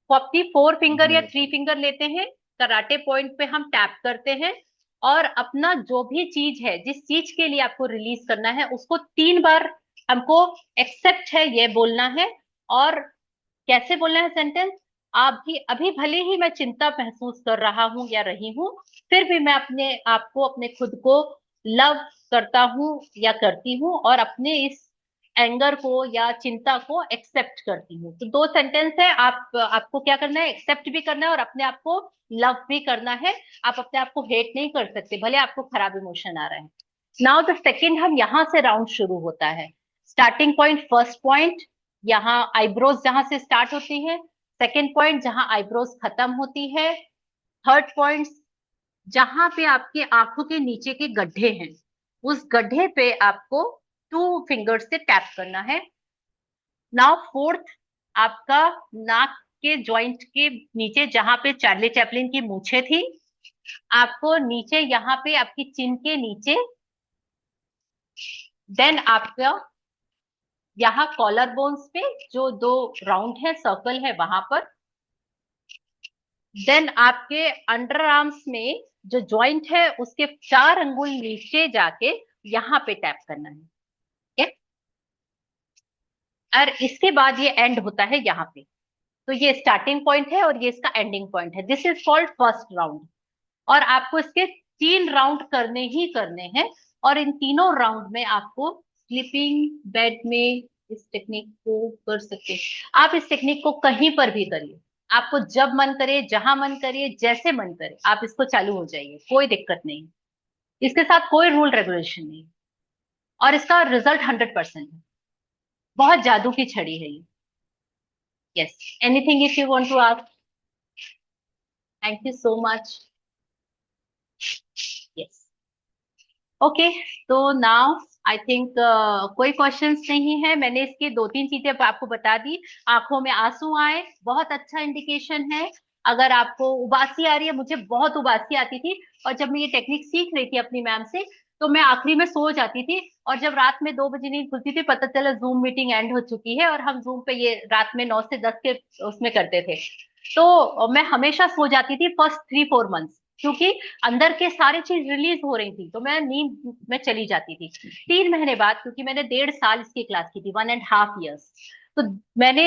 44 फिंगर या 3 फिंगर लेते हैं। कराटे पॉइंट पे हम टैप करते हैं और अपना जो भी चीज है, जिस चीज के लिए आपको रिलीज करना है, उसको 3 बार हमको एक्सेप्ट है ये बोलना है। और कैसे बोलना है सेंटेंस? आप भी अभी भले ही मैं चिंता महसूस कर रहा हूं या रही हूं, फिर भी मैं अपने आप को, अपने खुद को लव करता हूं या करती हूँ, और अपने इस एंगर को या चिंता को एक्सेप्ट करती हूँ। तो 2 सेंटेंस है। आपको क्या करना है? एक्सेप्ट भी करना है और अपने आप को लव भी करना है। आप अपने आप को हेट नहीं कर सकते भले आपको खराब इमोशन आ रहा है। नाउ द सेकेंड, हम यहां से राउंड शुरू होता है। स्टार्टिंग पॉइंट, फर्स्ट पॉइंट, यहाँ आईब्रोज जहां से स्टार्ट होती है। सेकेंड पॉइंट जहां आईब्रोज खत्म होती है। थर्ड पॉइंट जहां पे आपके आंखों के नीचे के गड्ढे हैं, उस गड्ढे पे आपको 2 फिंगर से टैप करना है। नाउ फोर्थ, आपका नाक के जॉइंट के नीचे जहां पे चार्ली चैपलिन की मूछें थी, आपको नीचे यहाँ पे आपकी चिन के नीचे, देन आपका यहाँ कॉलर बोन्स पे जो 2 राउंड है, सर्कल है, वहां पर, देन आपके अंडर आर्म्स में जो जॉइंट है उसके 4 अंगुल नीचे जाके यहाँ पे टैप करना है। ठीक है? और इसके बाद ये एंड होता है यहाँ पे। तो ये स्टार्टिंग पॉइंट है और ये इसका एंडिंग पॉइंट है। This is called first round. और आपको इसके 3 राउंड करने ही करने हैं। और इन तीनों राउंड में आपको स्लीपिंग बेड में इस टेक्निक को कर सकते हैं। आप इस टेक्निक को कहीं पर भी करिए। आपको जब मन करे, जहां मन करे, जैसे मन करे, आप इसको चालू हो जाइए, कोई दिक्कत नहीं। इसके साथ कोई रूल रेगुलेशन नहीं। और इसका रिजल्ट 100% है। बहुत जादू की छड़ी है ये। Yes, anything if you want to ask? Thank you so much. Yes, okay. तो नाउ आई थिंक कोई क्वेश्चंस नहीं है। मैंने इसकी 2-3 चीजें आपको बता दी। आंखों में आंसू आए, बहुत अच्छा इंडिकेशन है। अगर आपको उबासी आ रही है, मुझे बहुत उबासी आती थी, और जब मैं ये टेक्निक सीख रही थी अपनी मैम से, तो मैं आखिरी में सो जाती थी। और जब रात में 2 बजे नींद खुलती थी, पता चला जूम मीटिंग एंड हो चुकी है, और हम जूम पे ये रात में 9 से 10 के उसमें करते थे। तो मैं हमेशा सो जाती थी फर्स्ट 3-4 मंथ्स, क्योंकि अंदर के सारी चीज रिलीज हो रही थी, तो मैं नींद में चली जाती थी। 3 महीने बाद, क्योंकि मैंने 1.5 साल इसकी क्लास की थी, 1.5 years, तो मैंने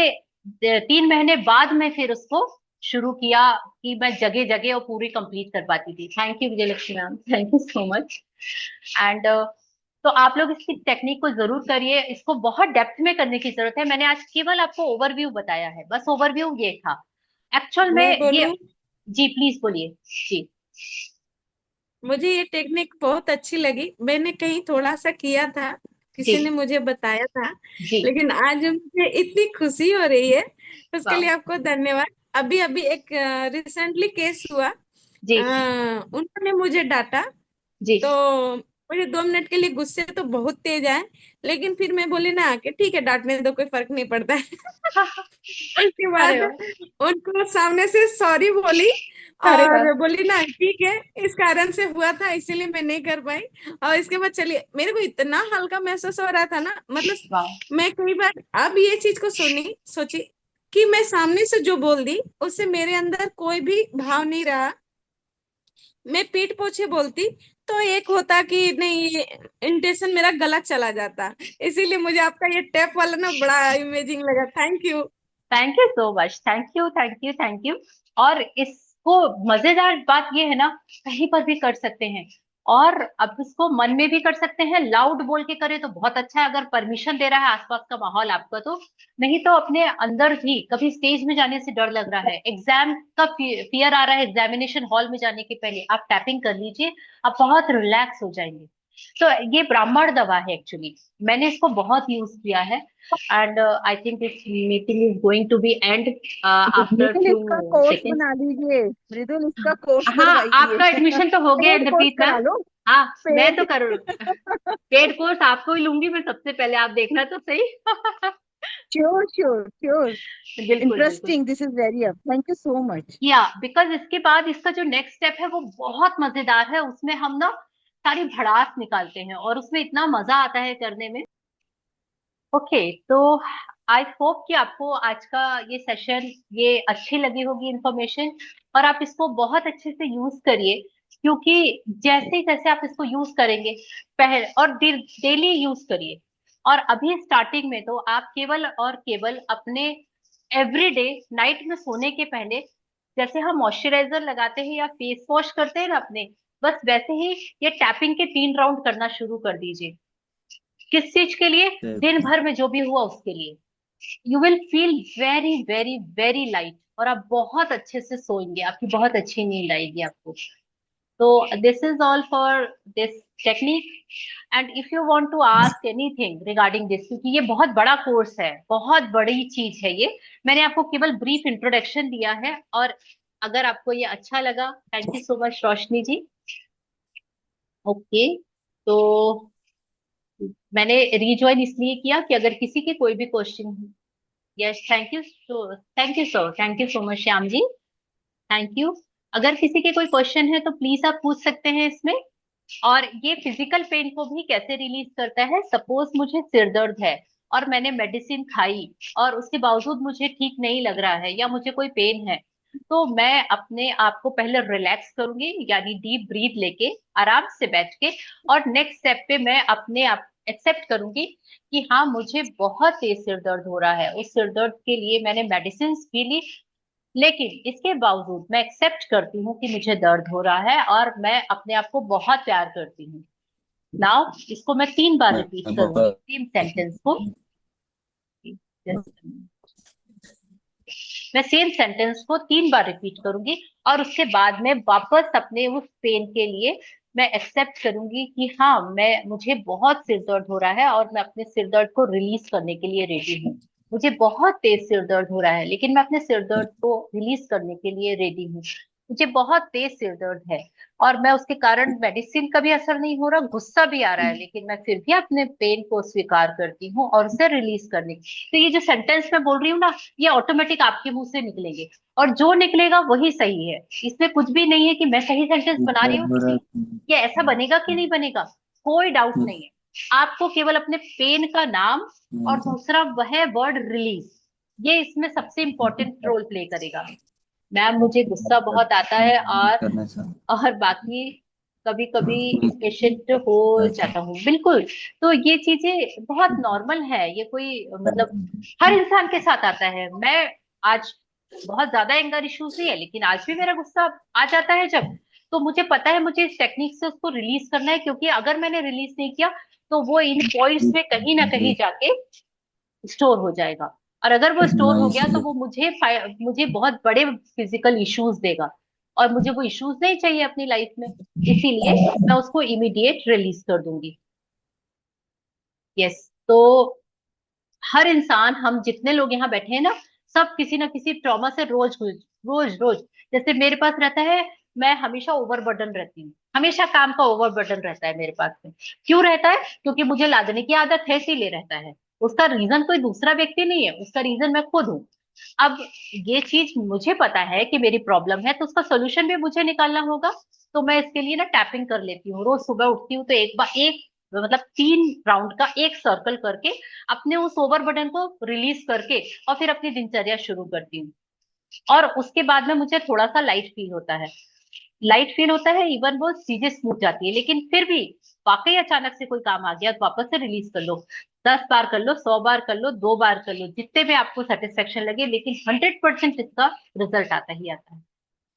3 महीने बाद में फिर उसको शुरू किया कि मैं जगह जगह और पूरी कंप्लीट कर पाती थी। Thank you Vijayalakshmi ma'am, thank you so much. And तो आप लोग इसकी टेक्निक को जरूर करिए। इसको बहुत डेप्थ में करने की जरूरत है। मैंने आज केवल आपको ओवरव्यू बताया है, बस ओवरव्यू ये था। एक्चुअल में मैं ये, बोलूं, जी प्लीज बोलिए। जी मुझे ये टेक्निक बहुत अच्छी लगी। मैंने कहीं थोड़ा सा किया था, किसी जी ने मुझे बताया था, जी। लेकिन आज मुझे इतनी खुशी हो रही है, उसके वाह। लिए आपको धन्यवाद। अभी अभी एक रिसेंटली केस हुआ, जी उन्होंने मुझे डांटा, जी। तो मुझे 2 मिनट के लिए गुस्से तो बहुत तेज आए, लेकिन फिर मैं बोली ना कि ठीक है, डांटने दो, कोई फर्क नहीं पड़ता है। उसके अरे बाद वाह। उनको सामने से सॉरी बोली, अरे वाह। और बोली ना ठीक है, इस कारण से हुआ था, इसीलिए मैं नहीं कर पाई। और इसके बाद चलिए, मेरे को इतना हल्का महसूस हो रहा था ना, मतलब वाह। मैं कई बार अब ये चीज को सोची कि मैं सामने से जो बोल दी, उससे मेरे अंदर कोई भी भाव नहीं रहा। मैं पीठ पीछे बोलती तो एक होता कि नहीं, ये इंटेंशन मेरा गलत चला जाता। इसीलिए मुझे आपका ये टैप वाला ना बड़ा इमेजिंग लगा। Thank you. Thank you so much. Thank you thank you thank you. और इसको मजेदार बात ये है ना, कहीं पर भी कर सकते हैं। और अब इसको मन में भी कर सकते हैं, लाउड बोल के करें तो बहुत अच्छा है, अगर परमिशन दे रहा है आसपास का माहौल आपका तो। नहीं तो अपने अंदर भी, कभी स्टेज में जाने से डर लग रहा है, एग्जाम का फियर आ रहा है, एग्जामिनेशन हॉल में जाने के पहले आप टैपिंग कर लीजिए, आप बहुत रिलैक्स हो जाएंगे। तो ये ब्राह्मण दवा है एक्चुअली। मैंने इसको बहुत यूज किया है। And I think this meeting is going to be and after Mridul few इसका कोर्स सेकेंड्स। बना लीजिए, मृदुल इसका कोर्स हाँ, करवाइए। आपका एडमिशन तो हो गया पेड कोर्स इंद्रप्रीत करा मैम। लो, हाँ, मैं तो पेड। करूँ। पेड कोर्स आपको ही लूंगी मैं सबसे पहले, आप देखना तो सही। Sure, sure, sure. बिल्कुल बिल्कुल। Interesting. This is very up. Thank you so much. या बिकॉज इसके बाद इसका जो नेक्स्ट स्टेप है वो बहुत मजेदार है, उसमें हम ना सारी भड़ास निकालते हैं और उसमें इतना मजा आता है करने में। ओके, तो आई होप कि आपको आज का ये सेशन ये अच्छी लगी होगी इंफॉर्मेशन, और आप इसको बहुत अच्छे से यूज करिए, क्योंकि जैसे जैसे आप इसको यूज करेंगे पहले और डेली यूज करिए। और अभी स्टार्टिंग में तो आप केवल और केवल अपने एवरीडे नाइट में सोने के पहले जैसे हम मॉइस्चराइजर लगाते हैं या फेस वॉश करते हैं ना अपने, बस वैसे ही ये टैपिंग के 3 राउंड करना शुरू कर दीजिए। किस चीज के लिए? दिन भर में जो भी हुआ उसके लिए। You will feel very very very light, और आप बहुत अच्छे से सोएंगे, आपकी बहुत अच्छी नींद आएगी आपको। तो this is all for this technique, and if you want to ask anything regarding this, क्योंकि ये बहुत बड़ा कोर्स है, बहुत बड़ी चीज है ये, मैंने आपको केवल ब्रीफ इंट्रोडक्शन दिया है। और अगर आपको ये अच्छा लगा, thank you so much Roshni ji. Okay, तो मैंने रीज्वाइन इसलिए किया कि अगर किसी के कोई भी question. Yes, thank you sir, thank you so much Shyam ji, thank you. अगर किसी के कोई क्वेश्चन है तो प्लीज आप पूछ सकते हैं इसमें। और ये फिजिकल पेन को भी कैसे रिलीज करता है? सपोज मुझे सिर दर्द है और मैंने मेडिसिन खाई और उसके बावजूद मुझे ठीक नहीं लग रहा है या मुझे कोई पेन है, तो मैं अपने आप को पहले रिलैक्स करूंगी, यानी डीप ब्रीथ लेके आराम से बैठ के, और नेक्स्ट स्टेप पे मैं अपने आप एक्सेप्ट करूंगी कि हाँ मुझे बहुत तेज सिर दर्द हो रहा है। उस सिर दर्द के लिए मैंने मेडिसिन पी ली, लेकिन इसके बावजूद मैं एक्सेप्ट करती हूँ कि मुझे दर्द हो रहा है और मैं अपने आप को बहुत प्यार करती हूँ। नाउ इसको मैं 3 बार रिपीट करूंगी, सेम सेंटेंस को। मैं सेम सेंटेंस को 3 बार रिपीट करूंगी, और उसके बाद में वापस अपने उस पेन के लिए मैं एक्सेप्ट करूंगी कि हाँ मुझे बहुत सिर दर्द हो रहा है और मैं अपने सिर दर्द को रिलीज करने के लिए रेडी हूँ। मुझे बहुत तेज सिर दर्द हो रहा है लेकिन मैं अपने सिर दर्द को रिलीज करने के लिए रेडी हूँ। मुझे बहुत तेज सिर दर्द है और मैं उसके कारण मेडिसिन का भी असर नहीं हो रहा, गुस्सा भी आ रहा है, लेकिन मैं फिर भी अपने पेन को स्वीकार करती हूँ और उसे रिलीज करने की। तो ये जो सेंटेंस मैं बोल रही हूँ ना, ये ऑटोमेटिक आपके मुंह से निकलेंगे, और जो निकलेगा वही सही है। इसमें कुछ भी नहीं है कि मैं सही सेंटेंस बना रही हूँ, ये ऐसा बनेगा कि नहीं बनेगा, कोई डाउट नहीं है। आपको केवल अपने पेन का नाम और दूसरा वह वर्ड रिलीज, ये इसमें सबसे इंपॉर्टेंट रोल प्ले करेगा। मैम मुझे गुस्सा बहुत आता है, और बाकी कभी कभी इम्पेशेंट हो जाता हूँ, बिल्कुल। तो ये चीजें बहुत नॉर्मल है, ये कोई मतलब हर इंसान के साथ आता है। मैं आज बहुत ज्यादा एंगर इश्यूज नहीं है, लेकिन आज भी मेरा गुस्सा आ जाता है जब, तो मुझे पता है मुझे इस टेक्निक से उसको रिलीज करना है, क्योंकि अगर मैंने रिलीज नहीं किया तो वो इन पॉइंट्स में कहीं ना कहीं जाके स्टोर हो जाएगा, और अगर वो स्टोर हो गया तो वो मुझे बहुत बड़े फिजिकल इश्यूज देगा, और मुझे वो इश्यूज नहीं चाहिए अपनी लाइफ में। इसीलिए मैं उसको इमीडिएट रिलीज कर दूंगी। यस, तो हर इंसान, हम जितने लोग यहाँ बैठे हैं ना, सब किसी ना किसी ट्रॉमा से रोज रोज रोज, जैसे मेरे पास रहता है, मैं हमेशा ओवरबर्डन रहती हूँ, हमेशा काम का ओवरबर्डन रहता है मेरे पास में। क्यों रहता है? क्योंकि मुझे लादने की आदत है, इसीलिए रहता है। उसका रीजन कोई दूसरा व्यक्ति नहीं है, उसका रीजन मैं खुद हूँ। अब ये चीज मुझे पता है कि मेरी प्रॉब्लम है, तो उसका सोल्यूशन भी मुझे निकालना होगा। तो मैं इसके लिए ना टैपिंग कर लेती हूँ, रोज सुबह उठती हूँ तो एक मतलब 3 राउंड का एक सर्कल करके अपने उस ओवरबर्डन को रिलीज करके और फिर अपनी दिनचर्या शुरू करती हूँ। और उसके बाद में मुझे थोड़ा सा लाइट फील होता है, इवन वो चीजें स्मूथ जाती है। लेकिन फिर भी वाकई अचानक से कोई काम आ गया तो वापस से रिलीज कर लो, 10 बार कर लो, 100 बार कर लो, 2 बार कर लो, जितने भी आपको सेटिस्फेक्शन लगे, लेकिन 100% इसका रिजल्ट आता ही आता है।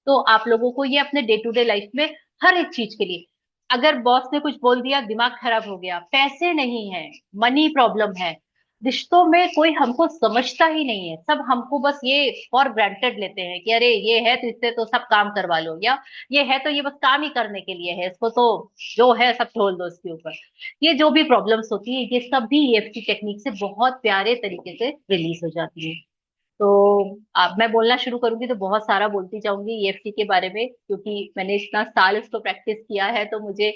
तो आप लोगों को ये अपने डे टू डे लाइफ में हर एक चीज के लिए, अगर बॉस ने कुछ बोल दिया, दिमाग खराब हो गया, पैसे नहीं है, मनी प्रॉब्लम है, रिश्तों में कोई हमको समझता ही नहीं है, सब हमको बस ये फॉर ग्रांटेड लेते हैं कि अरे ये है तो इससे तो सब काम करवा लो, या ये है तो ये बस काम ही करने के लिए है, इसको तो जो है सब छोड़ दो इसके ऊपर। ये जो भी प्रॉब्लम्स होती है, ये सब भी ईएफटी टेक्निक से बहुत प्यारे तरीके से रिलीज हो जाती है। तो अब मैं बोलना शुरू करूंगी तो बहुत सारा बोलती जाऊंगी ईएफटी के बारे में, क्योंकि मैंने इतना साल इसको प्रैक्टिस किया है, तो मुझे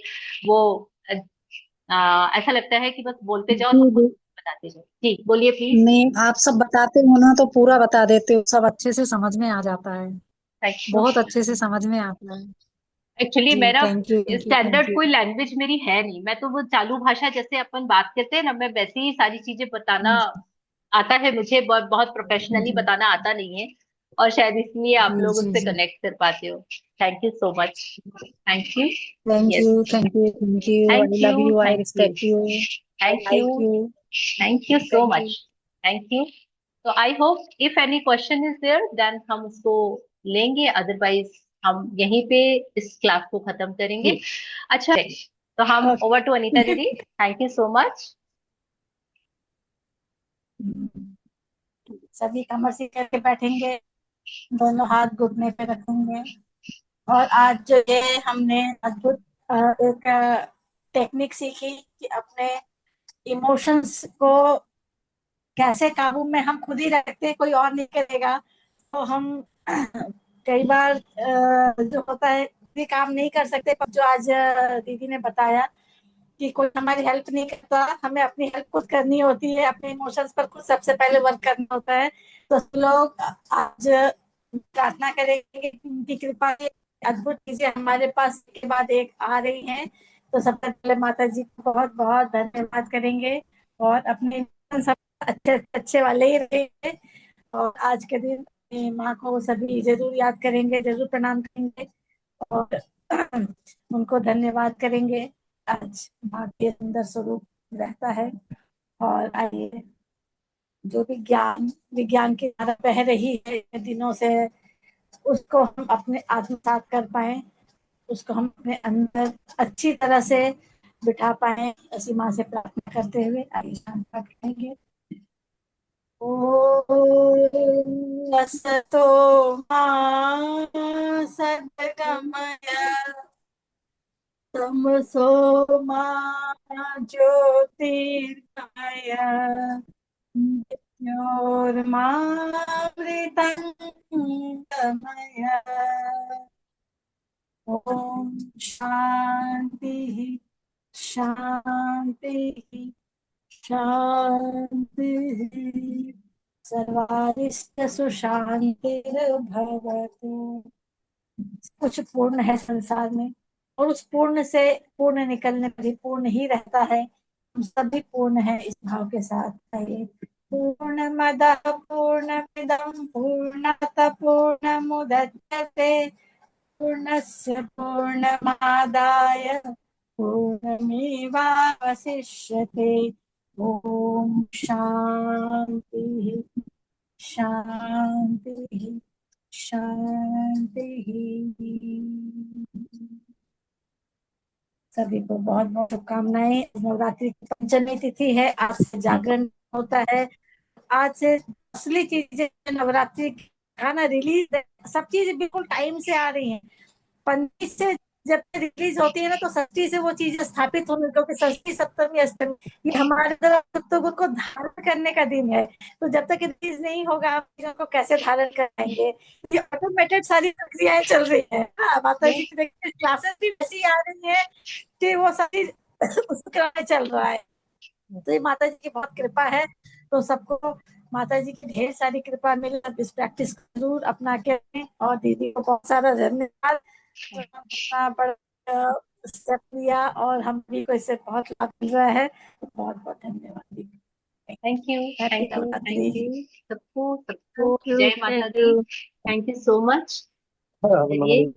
वो ऐसा लगता है कि बस बोलते जाओ तो जी, खुद जी। बताते जाओ जी, बोलिए प्लीज। नहीं, आप सब बताते हो ना तो पूरा बता देते हो, सब अच्छे से समझ में आ जाता है, थैंक यू। बहुत अच्छे से समझ में आता है। एक्चुअली जी, मेरा thank you thank you thank standard you. कोई लैंग्वेज मेरी है नहीं, मैं तो वो चालू भाषा जैसे अपन बात करते हैं ना, मैं वैसे ही सारी चीजें बताना आता है मुझे, बहुत बहुत प्रोफेशनली जी बताना आता नहीं है, और शायद इसलिए आप जी लोग जी उससे जी। कनेक्ट कर पाते हो। Thank you so much. Thank you. Thank yes. You thank you thank you, thank I love you. You, I thank you. Respect you, I thank you. Like you. Thank you so thank much. You. Thank you. तो I hope if any question is there then हम उसको लेंगे, otherwise हम यहीं पे इस class को खत्म करेंगे। अच्छा, तो हम ओवर टू अनीता दीदी। Thank you so much. सभी कमर से करके बैठेंगे, दोनों हाथ घुटने पे रखेंगे। और आज जो ये हमने अद्भुत एक टेक्निक सीखी कि अपने इमोशंस को कैसे काबू में हम खुद ही रखते हैं, कोई और नहीं करेगा। तो हम कई बार जो होता है भी काम नहीं कर सकते, पर जो आज दीदी ने बताया कि कोई हमारी हेल्प नहीं करता, हमें अपनी हेल्प खुद करनी होती है, अपने इमोशंस पर खुद सबसे पहले वर्क करना होता है। तो लोग आज प्रार्थना करेंगे कि उनकी कृपा से अद्भुत चीजें हमारे पास एक के बाद एक आ रही हैं। तो सबसे पहले माता जी को बहुत बहुत धन्यवाद करेंगे, और अपने सब अच्छे अच्छे वाले ही रहेंगे। और आज के दिन अपनी माँ को सभी जरूर याद करेंगे, जरूर प्रणाम करेंगे, और उनको धन्यवाद करेंगे। आज माँ के अंदर स्वरूप रहता है। और आइए, जो भी ज्ञान विज्ञान की धारा बह रही है इन दिनों से, उसको हम अपने आत्मसात कर पाए, उसको हम अपने अंदर अच्छी तरह से बिठा पाए, ऐसी माँ से प्रार्थना करते हुए आइए हम पाठ करेंगे। ओम असतो मा सद्गमय तमसो मा ज्योतिर्गमय मृत्योर्मावृतं गमय। ओम शांति शांति शांति। सर्वारिष्टसु शांतिर्भवतु। कुछ पूर्ण है संसार में, और उस पूर्ण से पूर्ण निकलने पर ही पूर्ण ही रहता है। हम सभी पूर्ण है इस भाव के साथ आइए। पूर्णमदः पूर्णमिदं पूर्णात् पूर्णमुदच्यते पूर्णस्य पूर्णमादाय पूर्णमेवावशिष्यते। ओम शांति शांति शांति। सभी को बहुत बहुत शुभकामनाएं। नवरात्रि की पंचमी तिथि है, आज से जागरण होता है। आज से असली चीजें नवरात्रि की गाना रिलीज, सब चीजें बिल्कुल टाइम से आ रही हैं। पंडित से जब रिलीज होती है ना, तो षष्ठी से वो चीजें स्थापित होने, क्योंकि षष्ठी सप्तमी अष्टमी ये हमारे तरफ तो उनको धारण करने का दिन है। तो जब तक रिलीज नहीं होगा, आप चीजों को कैसे धारण कराएंगे? ये ऑटोमेटेड सारी प्रक्रियाएं चल रही है। हाँ, माता जी की क्लासेस भी वैसी आ रही है कि वो सारी उसका चल रहा है। तो ये माता जी की बहुत कृपा है। तो सबको माता जी की ढेर सारी कृपा मिले, इस प्रैक्टिस को जरूर अपना के रखें। और दीदी को बहुत सारा धन्यवाद, जो इतना बड़ा स्टेप लिया, और हम भी को इससे बहुत लाभ मिल रहा है। तो बहुत बहुत धन्यवाद दीदी। Thank you. Happy thank you. Navratri. Thank you सबको सबको। थैंक यू जय माता thank the. You. Thank you so much. चलिए,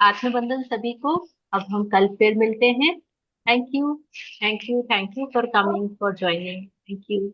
आत्मबंधन सभी को। अब हम कल फिर मिलते हैं। Thank you. Thank you. Thank you for coming, for joining. Thank you.